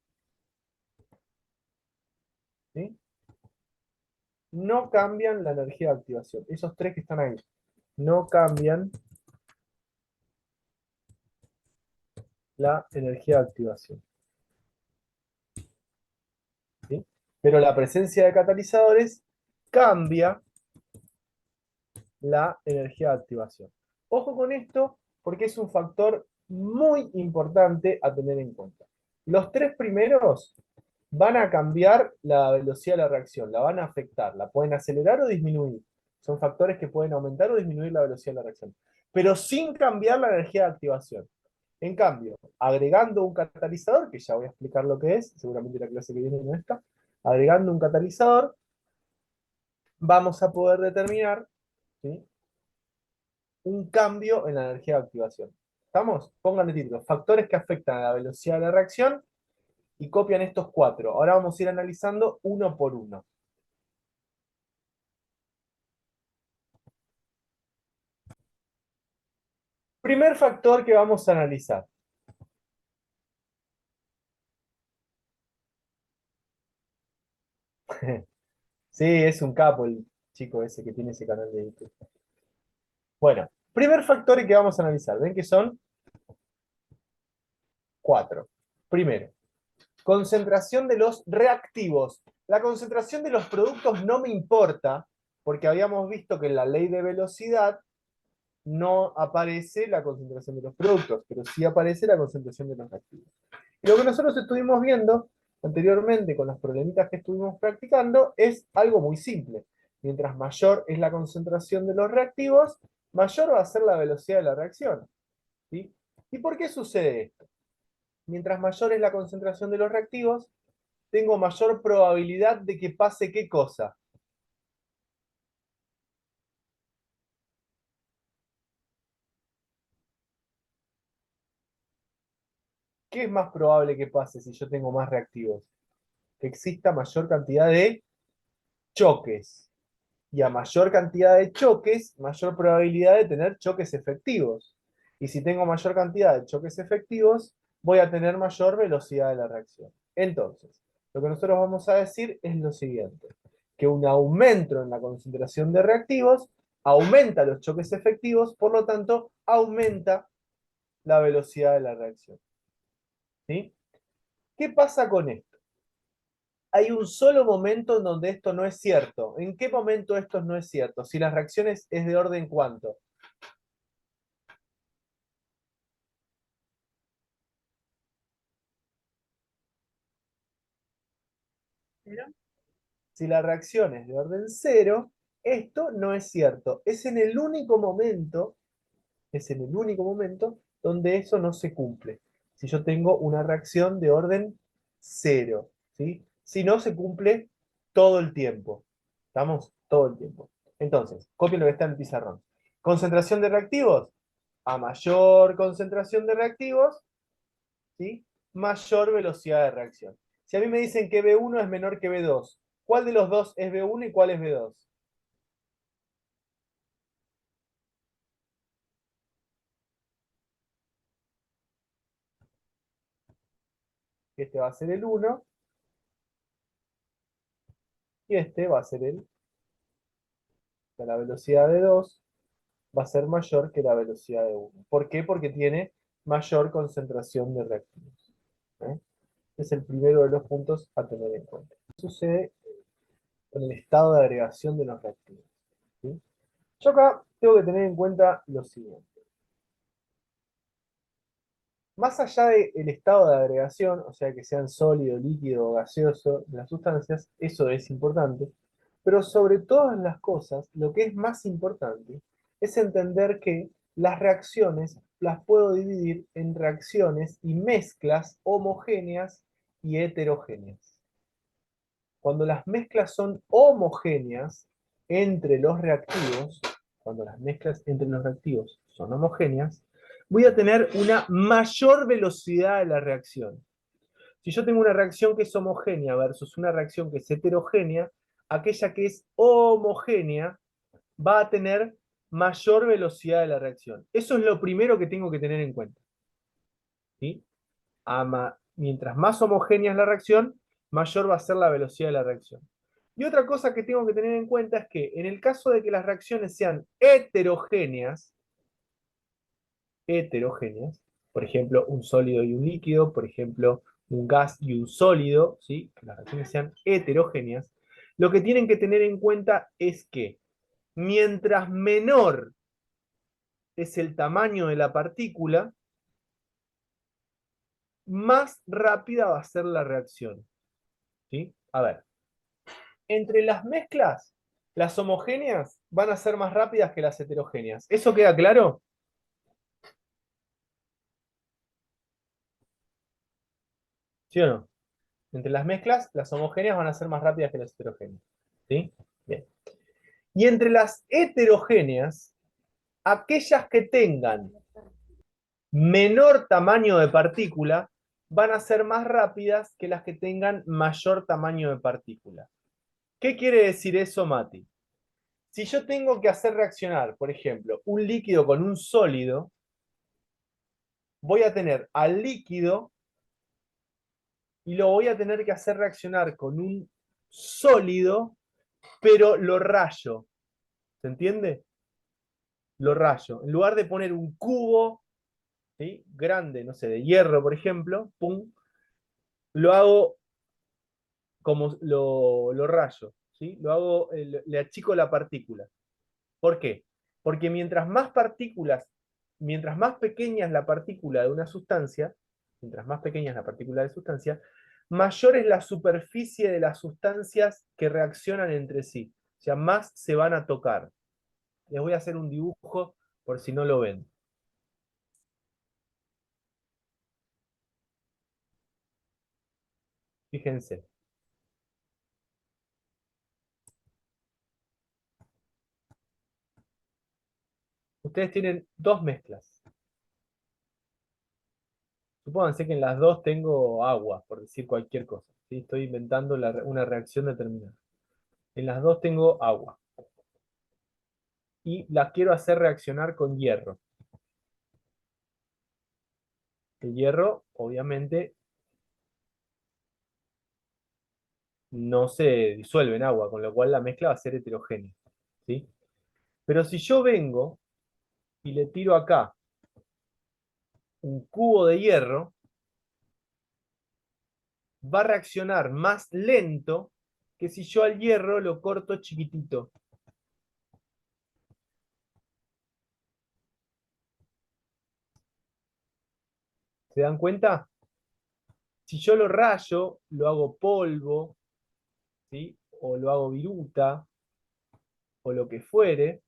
[SPEAKER 1] ¿Sí? No cambian la energía de activación. Esos tres que están ahí no cambian la energía de activación. ¿Sí? Pero la presencia de catalizadores cambia la energía de activación. Ojo con esto porque es un factor muy importante a tener en cuenta. Los tres primeros van a cambiar la velocidad de la reacción, la van a afectar, la pueden acelerar o disminuir. Son factores que pueden aumentar o disminuir la velocidad de la reacción, pero sin cambiar la energía de activación. En cambio, agregando un catalizador, que ya voy a explicar lo que es, seguramente la clase que viene no está, agregando un catalizador, vamos a poder determinar, ¿sí?, un cambio en la energía de activación. ¿Estamos? Pongan de título, factores que afectan a la velocidad de la reacción y copian estos cuatro. Ahora vamos a ir analizando uno por uno. Primer factor que vamos a analizar. Sí, es un capo el chico ese que tiene ese canal de YouTube. Bueno, primer factor que vamos a analizar. Ven que son cuatro. Primero, concentración de los reactivos. La concentración de los productos no me importa, porque habíamos visto que en la ley de velocidad no aparece la concentración de los productos, pero sí aparece la concentración de los reactivos. Y lo que nosotros estuvimos viendo anteriormente con los problemitas que estuvimos practicando es algo muy simple. Mientras mayor es la concentración de los reactivos, mayor va a ser la velocidad de la reacción. ¿Sí? ¿Y por qué sucede esto? Mientras mayor es la concentración de los reactivos, tengo mayor probabilidad de que pase ¿qué cosa? ¿Qué es más probable que pase si yo tengo más reactivos? Que exista mayor cantidad de choques. Y a mayor cantidad de choques, mayor probabilidad de tener choques efectivos. Y si tengo mayor cantidad de choques efectivos, voy a tener mayor velocidad de la reacción. Entonces, lo que nosotros vamos a decir es lo siguiente, que un aumento en la concentración de reactivos aumenta los choques efectivos, por lo tanto, aumenta la velocidad de la reacción. ¿Sí? ¿Qué pasa con esto? Hay un solo momento en donde esto no es cierto. ¿En qué momento esto no es cierto? Si las reacciones es de orden ¿cuánto? Si la reacción es de orden cero, esto no es cierto. Es en el único momento donde eso no se cumple. Si yo tengo una reacción de orden cero, ¿sí? Si no, se cumple todo el tiempo. ¿Estamos? Todo el tiempo. Entonces, copien lo que está en el pizarrón. Concentración de reactivos. A mayor concentración de reactivos, ¿sí?, mayor velocidad de reacción. Si a mí me dicen que B1 es menor que B2, ¿cuál de los dos es B1 y cuál es B2? Este va a ser el 1 y este va a ser la velocidad de 2 va a ser mayor que la velocidad de 1. ¿Por qué? Porque tiene mayor concentración de reactivos. ¿Eh? Es el primero de los puntos a tener en cuenta. ¿Qué sucede con el estado de agregación de los reactivos? ¿Sí? Yo acá tengo que tener en cuenta lo siguiente. Más allá del estado de agregación, o sea que sean sólido, líquido o gaseoso de las sustancias, eso es importante, pero sobre todas las cosas, lo que es más importante es entender que las reacciones las puedo dividir en reacciones y mezclas homogéneas y heterogéneas. Cuando las mezclas son homogéneas entre los reactivos, cuando las mezclas entre los reactivos son homogéneas, voy a tener una mayor velocidad de la reacción. Si yo tengo una reacción que es homogénea versus una reacción que es heterogénea, aquella que es homogénea va a tener mayor velocidad de la reacción. Eso es lo primero que tengo que tener en cuenta. ¿Sí? Mientras más homogénea es la reacción, mayor va a ser la velocidad de la reacción. Y otra cosa que tengo que tener en cuenta es que en el caso de que las reacciones sean heterogéneas, por ejemplo, un sólido y un líquido, por ejemplo, un gas y un sólido, ¿sí? Que las reacciones sean heterogéneas, lo que tienen que tener en cuenta es que mientras menor es el tamaño de la partícula, más rápida va a ser la reacción. ¿Sí? A ver, entre las mezclas, las homogéneas van a ser más rápidas que las heterogéneas. ¿Eso queda claro? ¿Sí o no? Entre las mezclas, las homogéneas van a ser más rápidas que las heterogéneas. ¿Sí? Bien. Y entre las heterogéneas, aquellas que tengan menor tamaño de partícula van a ser más rápidas que las que tengan mayor tamaño de partícula. ¿Qué quiere decir eso, Mati? Si yo tengo que hacer reaccionar, por ejemplo, un líquido con un sólido, voy a tener al líquido y lo voy a tener que hacer reaccionar con un sólido, pero lo rayo. ¿Se entiende? Lo rayo. En lugar de poner un cubo, ¿sí? Grande, no sé, de hierro, por ejemplo, pum, lo hago como lo rayo, ¿sí? Lo hago, le achico la partícula. ¿Por qué? Porque mientras más pequeña es la partícula de una sustancia, mientras más pequeña es la partícula de sustancia, mayor es la superficie de las sustancias que reaccionan entre sí. O sea, más se van a tocar. Les voy a hacer un dibujo por si no lo ven. Fíjense. Ustedes tienen dos mezclas. Supónganse que en las dos tengo agua, por decir cualquier cosa. ¿Sí? Estoy inventando una reacción determinada. En las dos tengo agua. Y la quiero hacer reaccionar con hierro. El hierro, obviamente, no se disuelve en agua, con lo cual la mezcla va a ser heterogénea. ¿Sí? Pero si yo vengo y le tiro acá un cubo de hierro, va a reaccionar más lento que si yo al hierro lo corto chiquitito. ¿Se dan cuenta? Si yo lo rayo, lo hago polvo, ¿sí? O lo hago viruta, o lo que fuere,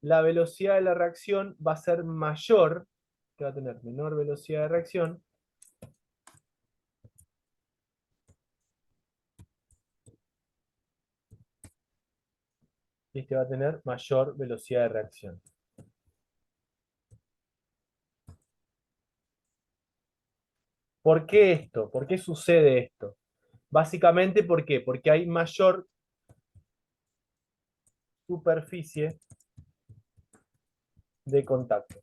[SPEAKER 1] la velocidad de la reacción va a ser mayor, que va a tener menor velocidad de reacción, y este va a tener mayor velocidad de reacción. ¿Por qué esto? ¿Por qué sucede esto? Básicamente, ¿por qué? Porque hay mayor superficie de contacto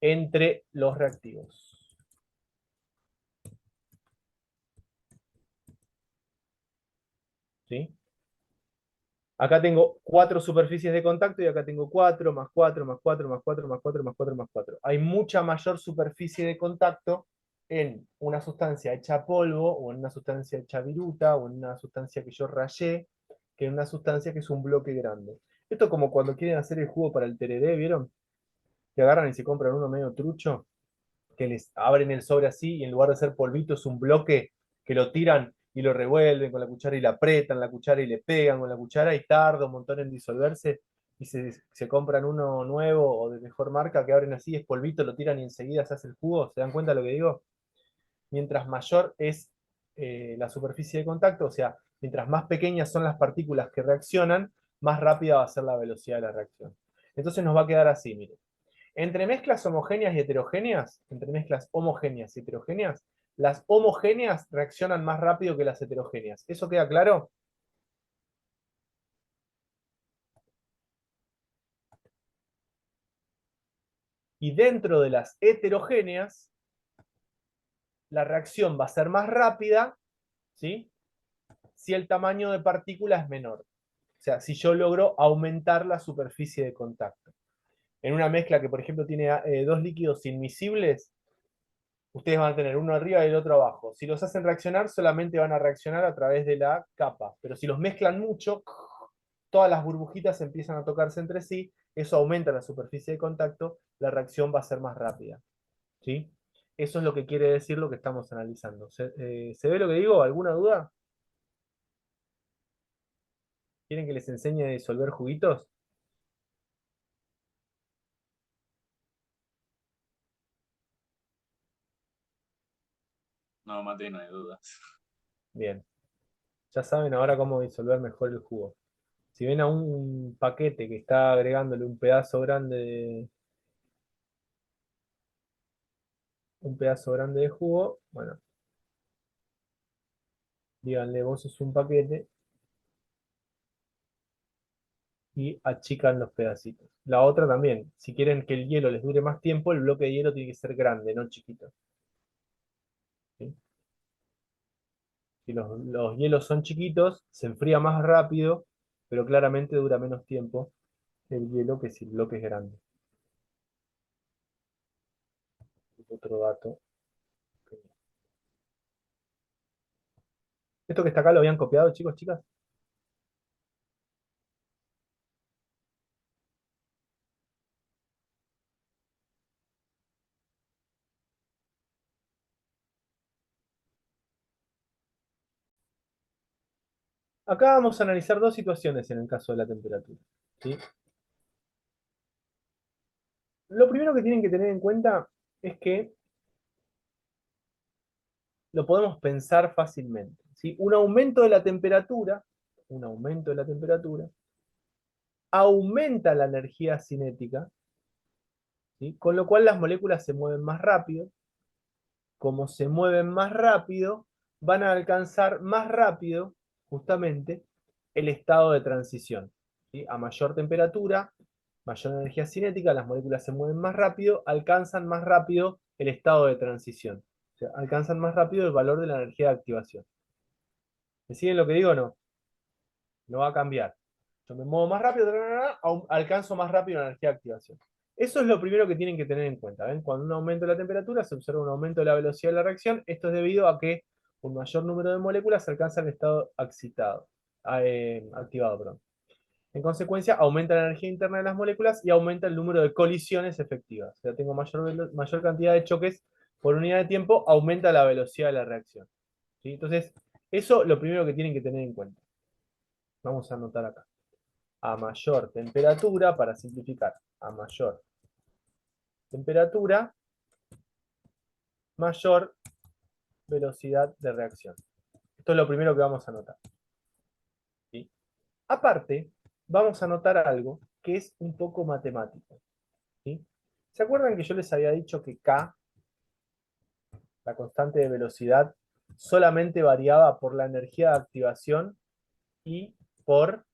[SPEAKER 1] entre los reactivos. ¿Sí? Acá tengo 4 superficies de contacto y acá tengo 4 más 4 más 4 más 4 más 4 más 4 más 4. Hay mucha mayor superficie de contacto en una sustancia hecha polvo, o en una sustancia hecha viruta, o en una sustancia que yo rayé, que en una sustancia que es un bloque grande. Esto es como cuando quieren hacer el jugo para el tereré, ¿vieron? Que agarran y se compran uno medio trucho, que les abren el sobre así y en lugar de ser polvito es un bloque que lo tiran y lo revuelven con la cuchara y le aprietan la cuchara y le pegan con la cuchara y tarda un montón en disolverse y se compran uno nuevo o de mejor marca que abren así, es polvito, lo tiran y enseguida se hace el jugo. ¿Se dan cuenta de lo que digo? Mientras mayor es la superficie de contacto, o sea, mientras más pequeñas son las partículas que reaccionan, más rápida va a ser la velocidad de la reacción. Entonces nos va a quedar así, miren. Entre mezclas homogéneas y heterogéneas, entre mezclas homogéneas y heterogéneas, las homogéneas reaccionan más rápido que las heterogéneas. ¿Eso queda claro? Y dentro de las heterogéneas, la reacción va a ser más rápida, ¿sí? Si el tamaño de partícula es menor. O sea, si yo logro aumentar la superficie de contacto. En una mezcla que, por ejemplo, tiene dos líquidos inmiscibles, ustedes van a tener uno arriba y el otro abajo. Si los hacen reaccionar, solamente van a reaccionar a través de la capa. Pero si los mezclan mucho, todas las burbujitas empiezan a tocarse entre sí, eso aumenta la superficie de contacto, la reacción va a ser más rápida. ¿Sí? Eso es lo que quiere decir lo que estamos analizando. ¿Se ve lo que digo? ¿Alguna duda? ¿Quieren que les enseñe a disolver juguitos?
[SPEAKER 3] No, Mati, no hay dudas.
[SPEAKER 1] Bien. Ya saben ahora cómo disolver mejor el jugo. Si ven a un paquete que está agregándole un pedazo grande de jugo, bueno, díganle vos sos un paquete y achican los pedacitos. La otra también, si quieren que el hielo les dure más tiempo, el bloque de hielo tiene que ser grande, no chiquito. ¿Sí? Si los hielos son chiquitos, se enfría más rápido, pero claramente dura menos tiempo el hielo que si el bloque es grande. Otro dato. ¿Esto que está acá lo habían copiado, chicos, chicas? Acá vamos a analizar dos situaciones en el caso de la temperatura. ¿Sí? Lo primero que tienen que tener en cuenta es que lo podemos pensar fácilmente. ¿Sí? Un aumento de la temperatura, aumenta la energía cinética, ¿sí? Con lo cual las moléculas se mueven más rápido. Como se mueven más rápido, van a alcanzar más rápido, justamente, el estado de transición. ¿Sí? A mayor temperatura, mayor energía cinética, las moléculas se mueven más rápido, alcanzan más rápido el estado de transición. O sea, alcanzan más rápido el valor de la energía de activación. ¿Me siguen lo que digo o no? No va a cambiar. Yo me muevo más rápido, alcanzo más rápido la energía de activación. Eso es lo primero que tienen que tener en cuenta. ¿Ven? Cuando un aumento de la temperatura se observa un aumento de la velocidad de la reacción. Esto es debido a que un mayor número de moléculas alcanza el estado activado. Perdón. En consecuencia, aumenta la energía interna de las moléculas y aumenta el número de colisiones efectivas. O sea, tengo mayor cantidad de choques por unidad de tiempo, aumenta la velocidad de la reacción. ¿Sí? Entonces, eso es lo primero que tienen que tener en cuenta. Vamos a anotar acá. A mayor temperatura, para simplificar, a mayor temperatura, mayor velocidad de reacción. Esto es lo primero que vamos a notar. ¿Sí? Aparte, vamos a notar algo que es un poco matemático. ¿Sí? ¿Se acuerdan que yo les había dicho que K, la constante de velocidad, solamente variaba por la energía de activación y por...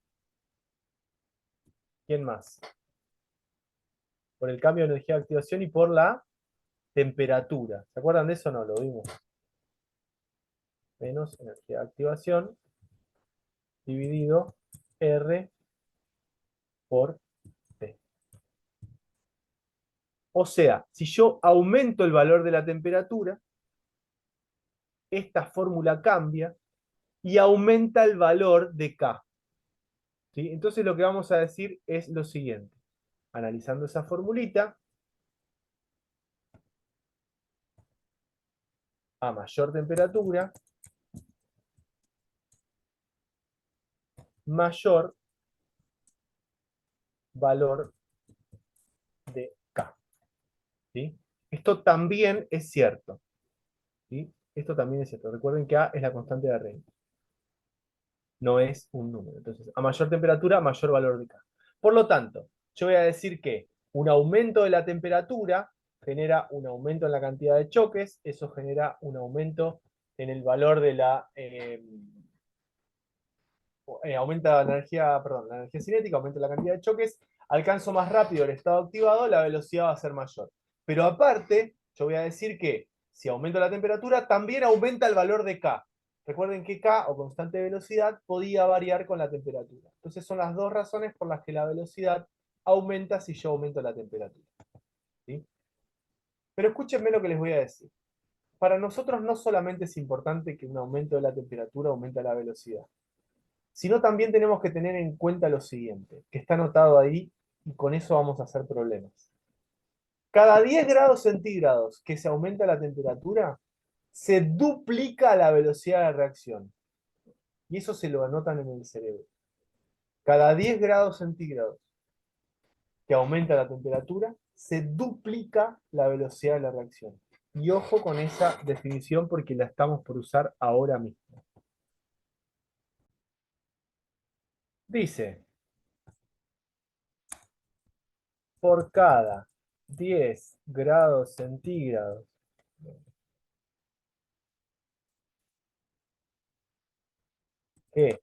[SPEAKER 1] ¿Quién más? Por el cambio de energía de activación y por la temperatura. ¿Se acuerdan de eso? No, lo vimos. Menos energía de activación dividido R por T. O sea, si yo aumento el valor de la temperatura, esta fórmula cambia y aumenta el valor de K. ¿Sí? Entonces lo que vamos a decir es lo siguiente. Analizando esa formulita, a mayor temperatura, mayor valor de K. ¿Sí? Esto también es cierto. ¿Sí? Esto también es cierto. Recuerden que A es la constante de Rey. No es un número. Entonces, a mayor temperatura, mayor valor de K. Por lo tanto, yo voy a decir que un aumento de la temperatura genera un aumento en la cantidad de choques, eso genera un aumento en el valor de aumenta la energía cinética, aumenta la cantidad de choques, alcanzo más rápido el estado activado, la velocidad va a ser mayor. Pero aparte, yo voy a decir que si aumento la temperatura, también aumenta el valor de K. Recuerden que K, o constante de velocidad, podía variar con la temperatura. Entonces son las dos razones por las que la velocidad aumenta si yo aumento la temperatura. ¿Sí? Pero escúchenme lo que les voy a decir. Para nosotros no solamente es importante que un aumento de la temperatura aumente la velocidad, sino también tenemos que tener en cuenta lo siguiente, que está anotado ahí y con eso vamos a hacer problemas. Cada 10 grados centígrados que se aumenta la temperatura, se duplica la velocidad de reacción. Y eso se lo anotan en el cerebro. Cada 10 grados centígrados que aumenta la temperatura, se duplica la velocidad de la reacción. Y ojo con esa definición porque la estamos por usar ahora mismo. Dice, por cada 10 grados centígrados que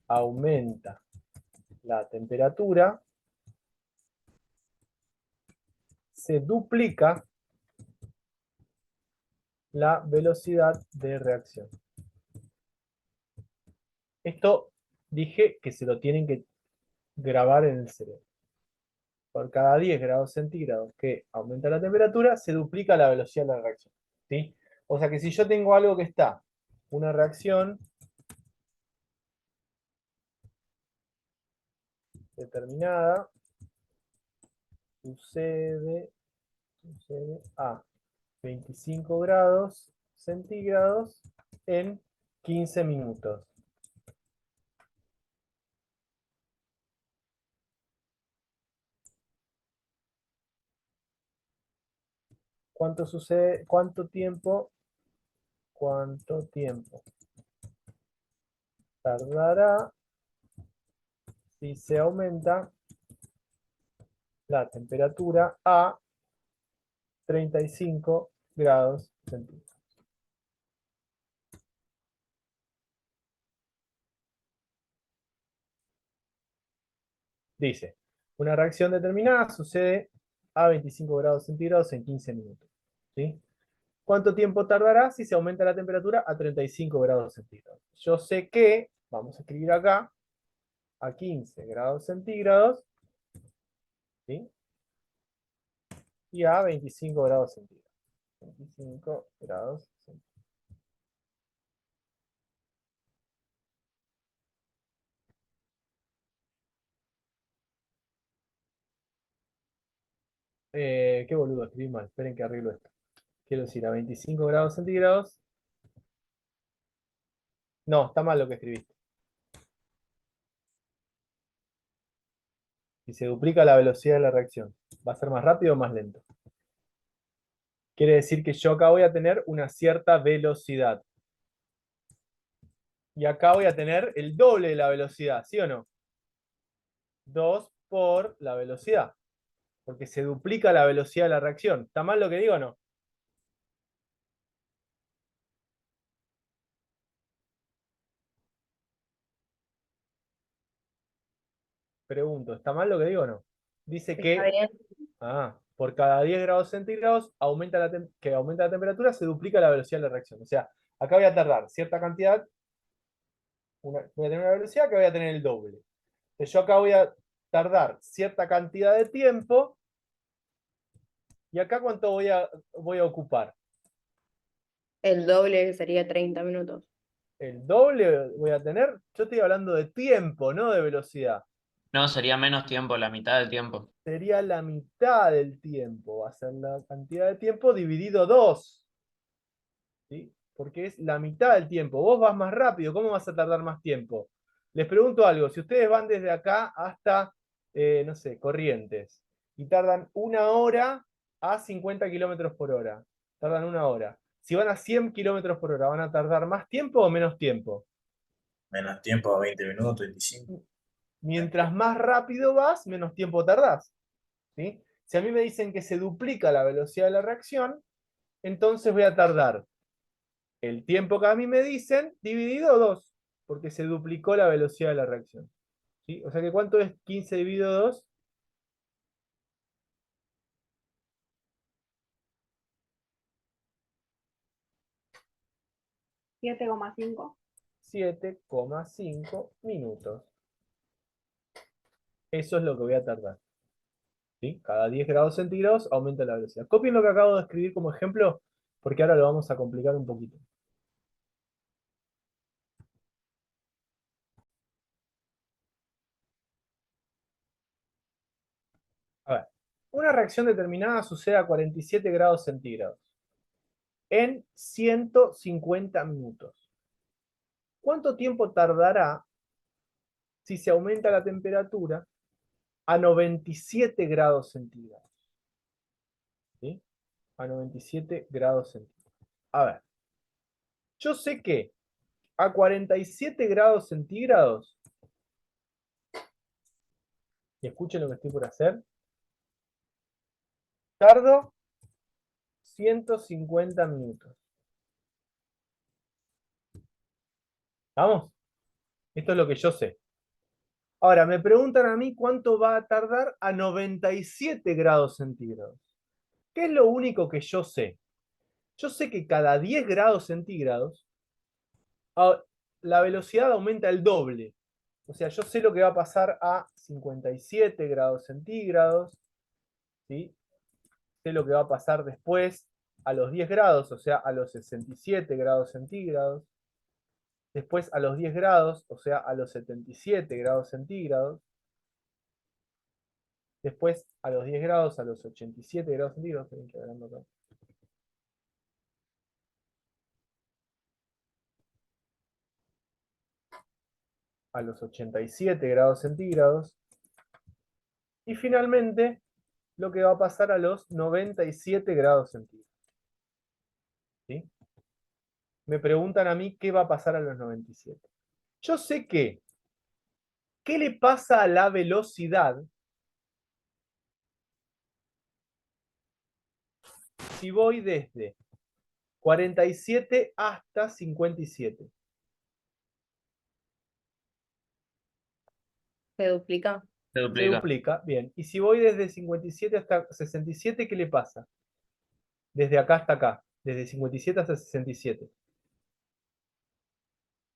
[SPEAKER 1] aumenta la temperatura, se duplica la velocidad de reacción. Esto dije que se lo tienen que grabar en el cerebro. Por cada 10 grados centígrados que aumenta la temperatura, se duplica la velocidad de la reacción. ¿Sí? O sea que si yo tengo algo que está, una reacción determinada, sucede a 25 grados centígrados en 15 minutos. ¿Cuánto sucede? ¿Cuánto tiempo tardará si se aumenta la temperatura a 35 grados centígrados? Dice, una reacción determinada sucede a 25 grados centígrados en 15 minutos. ¿Sí? ¿Cuánto tiempo tardará si se aumenta la temperatura a 35 grados centígrados? Yo sé que, vamos a escribir acá, a 15 grados centígrados, ¿sí? Y a 25 grados centígrados. 25 grados centígrados. Qué boludo, escribí mal. Esperen que arreglo esto. Quiero decir, a 25 grados centígrados. No, está mal lo que escribiste. Si se duplica la velocidad de la reacción, ¿va a ser más rápido o más lento? Quiere decir que yo acá voy a tener una cierta velocidad. Y acá voy a tener el doble de la velocidad, ¿sí o no? 2 por la velocidad. Porque se duplica la velocidad de la reacción. ¿Está mal lo que digo o no? Pregunto, ¿está mal lo que digo o no? Dice
[SPEAKER 3] Está
[SPEAKER 1] que
[SPEAKER 3] bien.
[SPEAKER 1] por cada 10 grados centígrados que aumenta la temperatura, se duplica la velocidad de la reacción. O sea, acá voy a tardar cierta cantidad, voy a tener una velocidad que voy a tener el doble. Entonces yo acá voy a tardar cierta cantidad de tiempo, y acá ¿cuánto voy a ocupar?
[SPEAKER 3] El doble sería 30 minutos.
[SPEAKER 1] El doble voy a tener. Yo estoy hablando de tiempo, no de velocidad.
[SPEAKER 4] No, sería menos tiempo, la mitad del tiempo.
[SPEAKER 1] Sería la mitad del tiempo. Va a ser la cantidad de tiempo dividido 2. ¿Sí? Porque es la mitad del tiempo. Vos vas más rápido, ¿cómo vas a tardar más tiempo? Les pregunto algo, si ustedes van desde acá hasta, no sé, Corrientes, y tardan 1 hora a 50 kilómetros por hora, tardan 1 hora. Si van a 100 kilómetros por hora, ¿van a tardar más tiempo o menos tiempo?
[SPEAKER 5] Menos tiempo, 20 minutos, 25.
[SPEAKER 1] Mientras más rápido vas, menos tiempo tardás. ¿Sí? Si a mí me dicen que se duplica la velocidad de la reacción, entonces voy a tardar el tiempo que a mí me dicen dividido 2, porque se duplicó la velocidad de la reacción. ¿Sí? O sea que ¿cuánto es 15 dividido 2?
[SPEAKER 6] 7,5.
[SPEAKER 1] 7,5 minutos. Eso es lo que voy a tardar. ¿Sí? Cada 10 grados centígrados aumenta la velocidad. Copien lo que acabo de escribir como ejemplo, porque ahora lo vamos a complicar un poquito. A ver, una reacción determinada sucede a 47 grados centígrados en 150 minutos. ¿Cuánto tiempo tardará si se aumenta la temperatura a 97 grados centígrados? ¿Sí? A 97 grados centígrados. A ver, yo sé que a 47 grados centígrados, y escuchen lo que estoy por hacer, tardo 150 minutos. ¿Vamos? Esto es lo que yo sé. Ahora, me preguntan a mí cuánto va a tardar a 97 grados centígrados. ¿Qué es lo único que yo sé? Yo sé que cada 10 grados centígrados la velocidad aumenta el doble. O sea, yo sé lo que va a pasar a 57 grados centígrados, ¿sí? Sé lo que va a pasar después a los 10 grados, o sea, a los 67 grados centígrados. Después a los 10 grados, o sea, a los 77 grados centígrados. Después a los 10 grados, a los 87 grados centígrados. A los 87 grados centígrados. Y finalmente, lo que va a pasar a los 97 grados centígrados. ¿Sí? Me preguntan a mí qué va a pasar a los 97. Yo sé que, ¿qué le pasa a la velocidad si voy desde 47 hasta 57?
[SPEAKER 3] Se duplica.
[SPEAKER 4] Se
[SPEAKER 1] Se
[SPEAKER 4] duplica.
[SPEAKER 1] duplica, bien. Y si voy desde 57 hasta 67, ¿qué le pasa? Desde acá hasta acá, desde 57 hasta 67.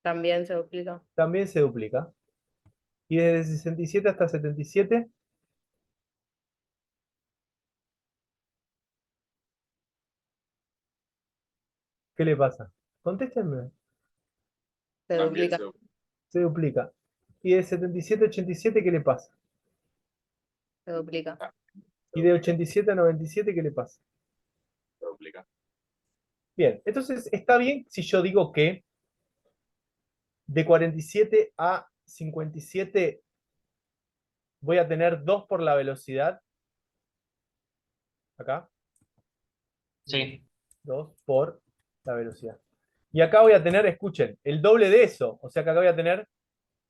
[SPEAKER 3] También se duplica.
[SPEAKER 1] También se duplica. Y desde 67 hasta 77, ¿qué le pasa? Contéstenme.
[SPEAKER 3] Se
[SPEAKER 2] También
[SPEAKER 3] duplica.
[SPEAKER 1] Se duplica. Y de 77 a 87, ¿qué le pasa?
[SPEAKER 3] Se duplica.
[SPEAKER 1] Y de 87 a 97, ¿qué le pasa?
[SPEAKER 2] se duplica.
[SPEAKER 1] Bien, entonces está bien si yo digo que de 47 a 57 voy a tener 2 por la velocidad. Acá.
[SPEAKER 4] Sí.
[SPEAKER 1] 2 por la velocidad. Y acá voy a tener, escuchen, el doble de eso. O sea que acá voy a tener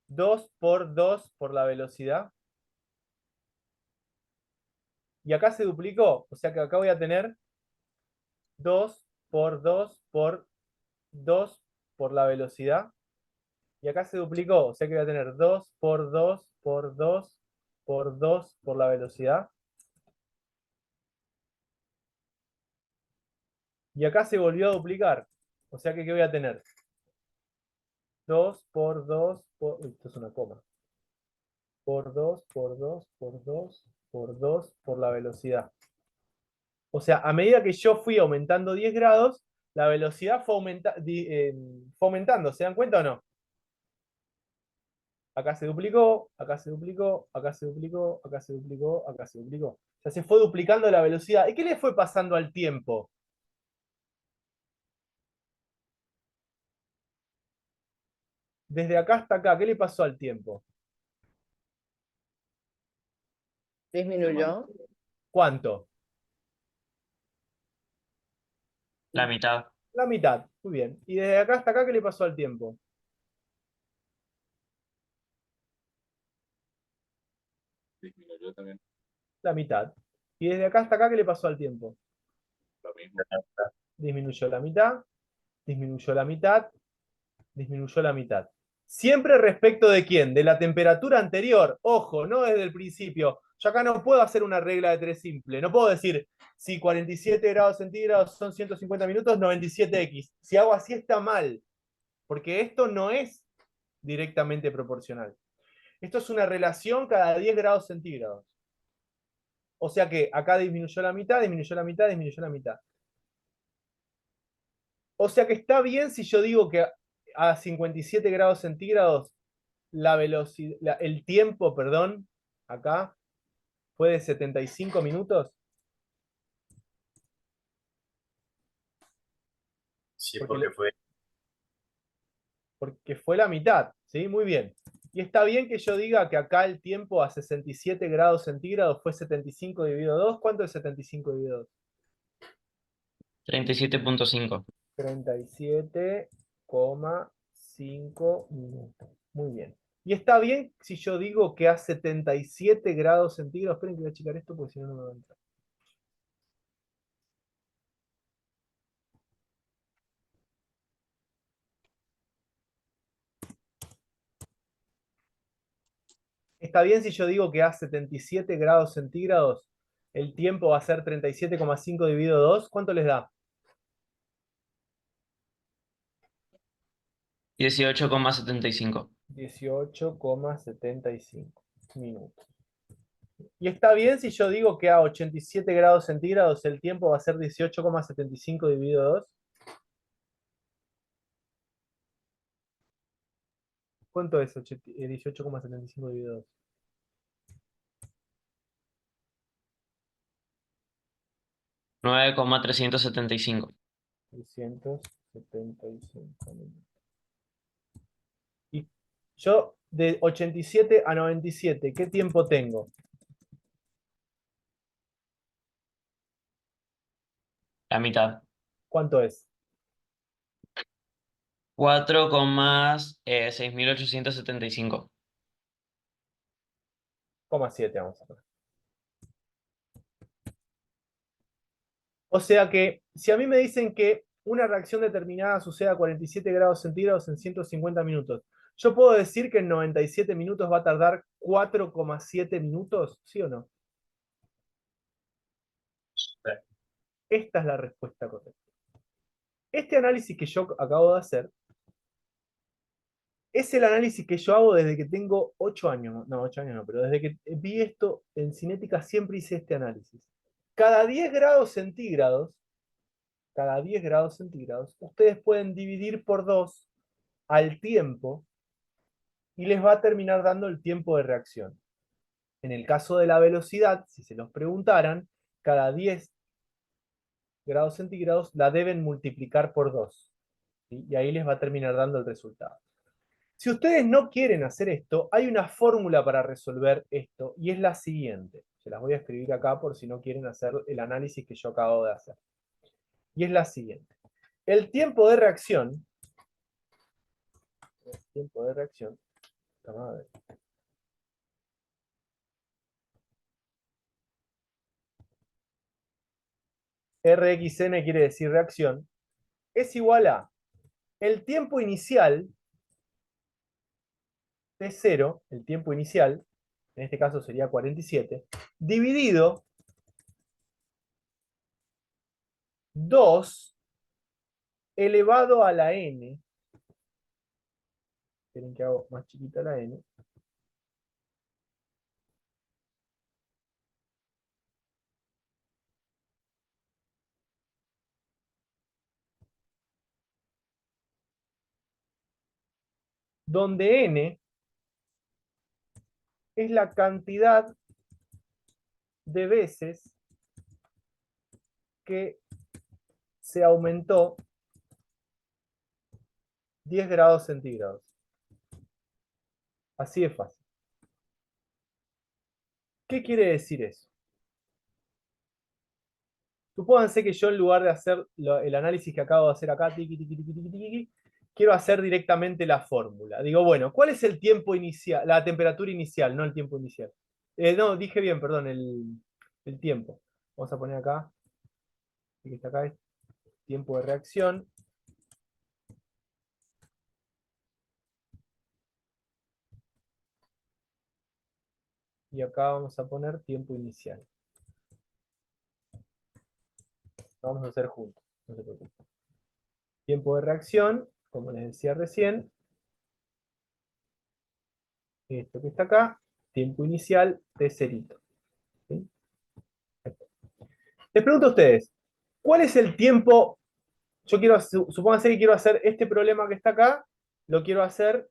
[SPEAKER 1] 2 por 2 por la velocidad. Y acá se duplicó. O sea que acá voy a tener 2 por 2 por 2 por la velocidad. Y acá se duplicó. O sea que voy a tener 2 por 2 por 2 por 2 por la velocidad. Y acá se volvió a duplicar. O sea que ¿qué voy a tener? 2 por 2 por... Esto es una coma. Por 2 por 2 por 2 por 2 por la velocidad. O sea, a medida que yo fui aumentando 10 grados, la velocidad fue aumentando. ¿Se dan cuenta o no? Acá se duplicó, acá se duplicó, acá se duplicó, acá se duplicó, acá se duplicó. O sea, se fue duplicando la velocidad. ¿Y qué le fue pasando al tiempo? Desde acá hasta acá, ¿qué le pasó al tiempo?
[SPEAKER 3] Disminuyó.
[SPEAKER 1] ¿Cuánto?
[SPEAKER 4] La mitad.
[SPEAKER 1] La mitad. Muy bien. ¿Y desde acá hasta acá qué le pasó al tiempo?
[SPEAKER 2] Disminuyó también
[SPEAKER 1] La mitad. ¿Y desde acá hasta acá qué le pasó al tiempo?
[SPEAKER 2] lo mismo.
[SPEAKER 1] Disminuyó la mitad, disminuyó la mitad, disminuyó la mitad. Siempre respecto de quién, de la temperatura anterior. Ojo, no desde el principio. Yo acá no puedo hacer una regla de 3 simple. No puedo decir, si 47 grados centígrados son 150 minutos, 97x. Si hago así está mal. porque esto no es directamente proporcional. Esto es una relación cada 10 grados centígrados. O sea que acá disminuyó la mitad, disminuyó la mitad, disminuyó la mitad. O sea que está bien si yo digo que a 57 grados centígrados la velocidad, el tiempo, perdón, acá fue de 75 minutos.
[SPEAKER 5] Sí,
[SPEAKER 1] Porque
[SPEAKER 5] porque
[SPEAKER 1] porque fue la mitad, ¿sí? Muy bien. Y está bien que yo diga que acá el tiempo a 67 grados centígrados fue 75 dividido 2. ¿Cuánto es 75 dividido 2?
[SPEAKER 4] 37.5.
[SPEAKER 1] 37,5 minutos. Muy bien. Y está bien si yo digo que a 77 grados centígrados. Esperen que voy a checar esto porque si no, no me va a entrar. Está bien si yo digo que a 77 grados centígrados el tiempo va a ser 37,5 dividido 2. ¿Cuánto les da?
[SPEAKER 4] 18,75.
[SPEAKER 1] 18,75 minutos. Y está bien si yo digo que a 87 grados centígrados el tiempo va a ser 18,75 dividido 2. ¿Cuánto es 18,75 dividido 2?
[SPEAKER 4] 9,375.
[SPEAKER 1] 375 minutos. Y yo de 87 a 97, ¿qué tiempo tengo?
[SPEAKER 4] La mitad.
[SPEAKER 1] ¿Cuánto es?
[SPEAKER 4] 4,6875.
[SPEAKER 1] 0,7 vamos a poner. O sea que si a mí me dicen que una reacción determinada sucede a 47 grados centígrados en 150 minutos, ¿yo puedo decir que en 97 minutos va a tardar 4,7 minutos? ¿Sí o no? Esta es la respuesta correcta. Este análisis que yo acabo de hacer es el análisis que yo hago desde que tengo 8 años. No, 8 años no, pero desde que vi esto en cinética siempre hice este análisis. Cada 10 grados centígrados, ustedes pueden dividir por 2 al tiempo y les va a terminar dando el tiempo de reacción. En el caso de la velocidad, si se los preguntaran, cada 10 grados centígrados la deben multiplicar por 2. ¿Sí? Y ahí les va a terminar dando el resultado. Si ustedes no quieren hacer esto, hay una fórmula para resolver esto y es la siguiente. Se las voy a escribir acá por si no quieren hacer el análisis que yo acabo de hacer. Y es la siguiente. El tiempo de reacción, vamos a ver. Rxn quiere decir reacción, es igual a el tiempo inicial de 0, el tiempo inicial, en este caso sería 47, dividido 2 elevado a la n, esperen que hago más chiquita la n, donde n es la cantidad de veces que se aumentó 10 grados centígrados. Así es fácil. ¿Qué quiere decir eso? Supónganse que yo en lugar de hacer el análisis que acabo de hacer acá, tiqui, tiqui, tiqui, tiqui, tiqui, quiero hacer directamente la fórmula. Digo, bueno, ¿cuál es el tiempo inicial? La temperatura inicial, no el tiempo inicial. No, dije bien, perdón, el tiempo. Vamos a poner acá, que está acá, es tiempo de reacción. Y acá vamos a poner tiempo inicial. Lo vamos a hacer juntos, no se preocupen. Tiempo de reacción como les decía recién, esto que está acá, tiempo inicial de cerito. ¿Sí? Les pregunto a ustedes, ¿cuál es el tiempo? Yo quiero, supónganse que quiero hacer este problema que está acá, lo quiero hacer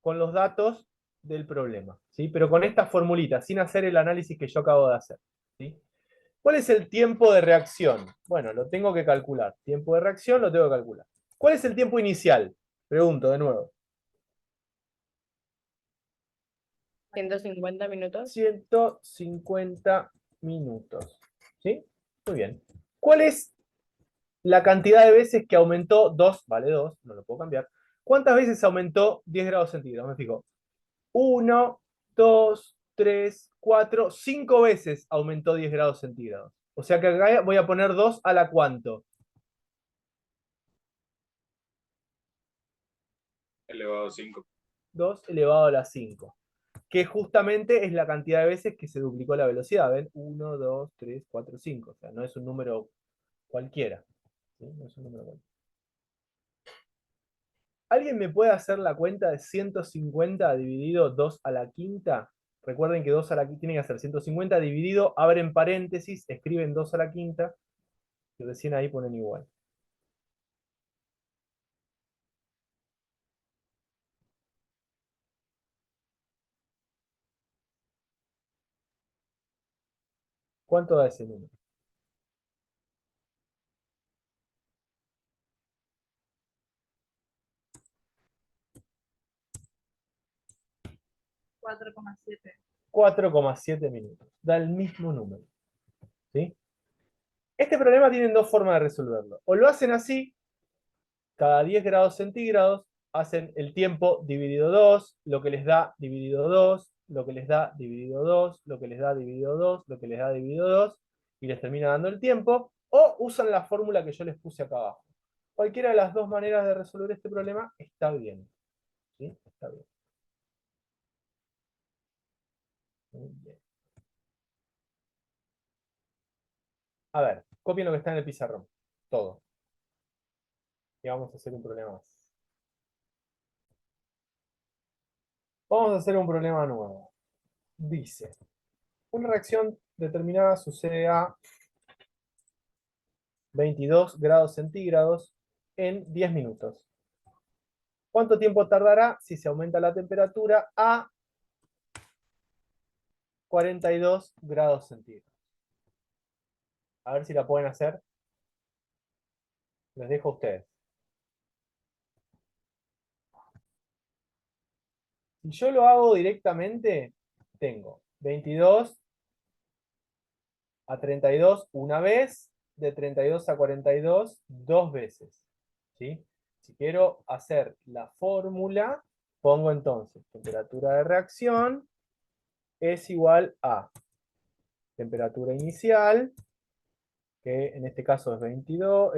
[SPEAKER 1] con los datos del problema, ¿sí? Pero con esta formulita, sin hacer el análisis que yo acabo de hacer, ¿sí? ¿Cuál es el tiempo de reacción? Bueno, lo tengo que calcular. Tiempo de reacción lo tengo que calcular. ¿Cuál es el tiempo inicial? Pregunto de nuevo.
[SPEAKER 3] 150 minutos.
[SPEAKER 1] 150 minutos. ¿Sí? Muy bien. ¿Cuál es la cantidad de veces que aumentó 2? Vale 2, no lo puedo cambiar. ¿Cuántas veces aumentó 10 grados centígrados? Me fijo. 1, 2, 3, 4, 5 veces aumentó 10 grados centígrados. O sea que acá voy a poner 2 a la ¿cuánto?
[SPEAKER 2] Elevado a 5.
[SPEAKER 1] 2 elevado a la 5. Que justamente es la cantidad de veces que se duplicó la velocidad. ¿Ven? 1, 2, 3, 4, 5. O sea, no es un número cualquiera. ¿Sí? No es un número cualquiera. ¿Alguien me puede hacer la cuenta de 150 dividido 2 a la quinta? Recuerden que 2 a la quinta tiene que hacer 150 dividido, abren paréntesis, escriben 2 a la quinta, y recién ahí ponen igual. ¿Cuánto da ese número? 4,7 minutos. Da el mismo número. ¿Sí? Este problema tienen dos formas de resolverlo. O lo hacen así, cada 10 grados centígrados, hacen el tiempo dividido 2, lo que les da dividido 2, lo que les da dividido 2, lo que les da dividido 2, lo que les da dividido 2, y les termina dando el tiempo, o usan la fórmula que yo les puse acá abajo. Cualquiera de las dos maneras de resolver este problema está bien. ¿Sí? Está bien. Muy bien. A ver, copien lo que está en el pizarrón. Todo. Y vamos a hacer un problema más. Vamos a hacer un problema nuevo. Dice, una reacción determinada sucede a 22 grados centígrados en 10 minutos. ¿Cuánto tiempo tardará si se aumenta la temperatura a 42 grados centígrados? A ver si la pueden hacer. Les dejo a ustedes. Si yo lo hago directamente, tengo 22 a 32 una vez, de 32 a 42 dos veces. ¿Sí? Si quiero hacer la fórmula, pongo entonces temperatura de reacción es igual a temperatura inicial, que en este caso es 22,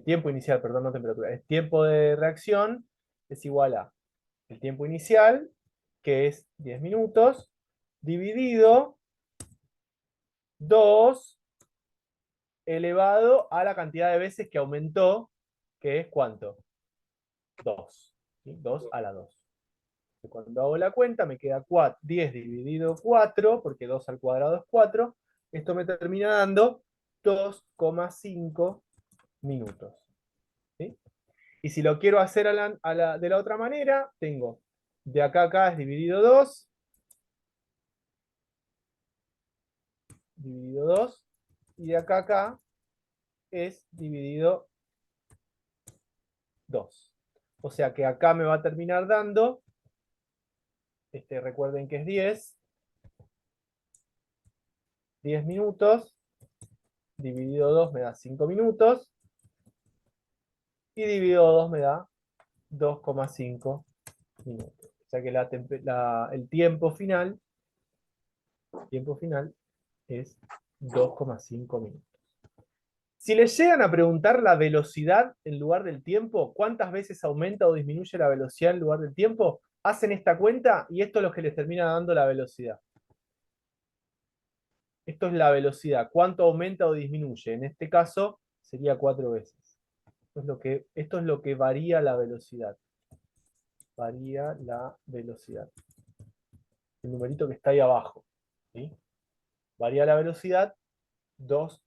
[SPEAKER 1] tiempo inicial, perdón, no temperatura, es tiempo de reacción, es igual a el tiempo inicial, que es 10 minutos, dividido 2 elevado a la cantidad de veces que aumentó, que es ¿cuánto? 2. ¿Sí? 2 a la 2. Cuando hago la cuenta me queda 10 dividido 4, porque 2 al cuadrado es 4. Esto me termina dando 2,5 minutos. ¿Sí? Y si lo quiero hacer de la otra manera, tengo de acá a acá es dividido 2, dividido 2, y de acá a acá es dividido 2. O sea que acá me va a terminar dando, recuerden que es 10 minutos, dividido 2 me da 5 minutos, y dividido 2 me da 2,5 minutos. O sea que el tiempo final es 2,5 minutos. Si les llegan a preguntar la velocidad en lugar del tiempo, cuántas veces aumenta o disminuye la velocidad en lugar del tiempo, hacen esta cuenta y esto es lo que les termina dando la velocidad. Esto es la velocidad. ¿Cuánto aumenta o disminuye? En este caso sería 4 veces. Esto es lo que varía la velocidad. Varía la velocidad. El numerito que está ahí abajo. ¿Sí? Varía la velocidad, 2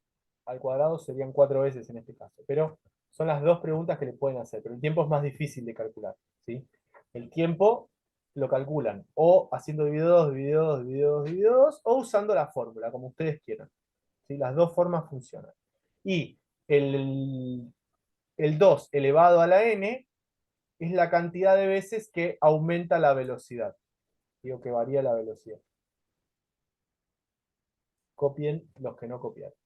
[SPEAKER 1] al cuadrado serían 4 veces en este caso. Pero son las dos preguntas que le pueden hacer. Pero el tiempo es más difícil de calcular. ¿Sí? El tiempo lo calculan o haciendo dividido 2, dividido 2, dividido 2, dividido 2, o usando la fórmula, como ustedes quieran. ¿Sí? Las dos formas funcionan. Y el 2 elevado a la n es la cantidad de veces que aumenta la velocidad. Digo que varía la velocidad. Copien los que no copiaron.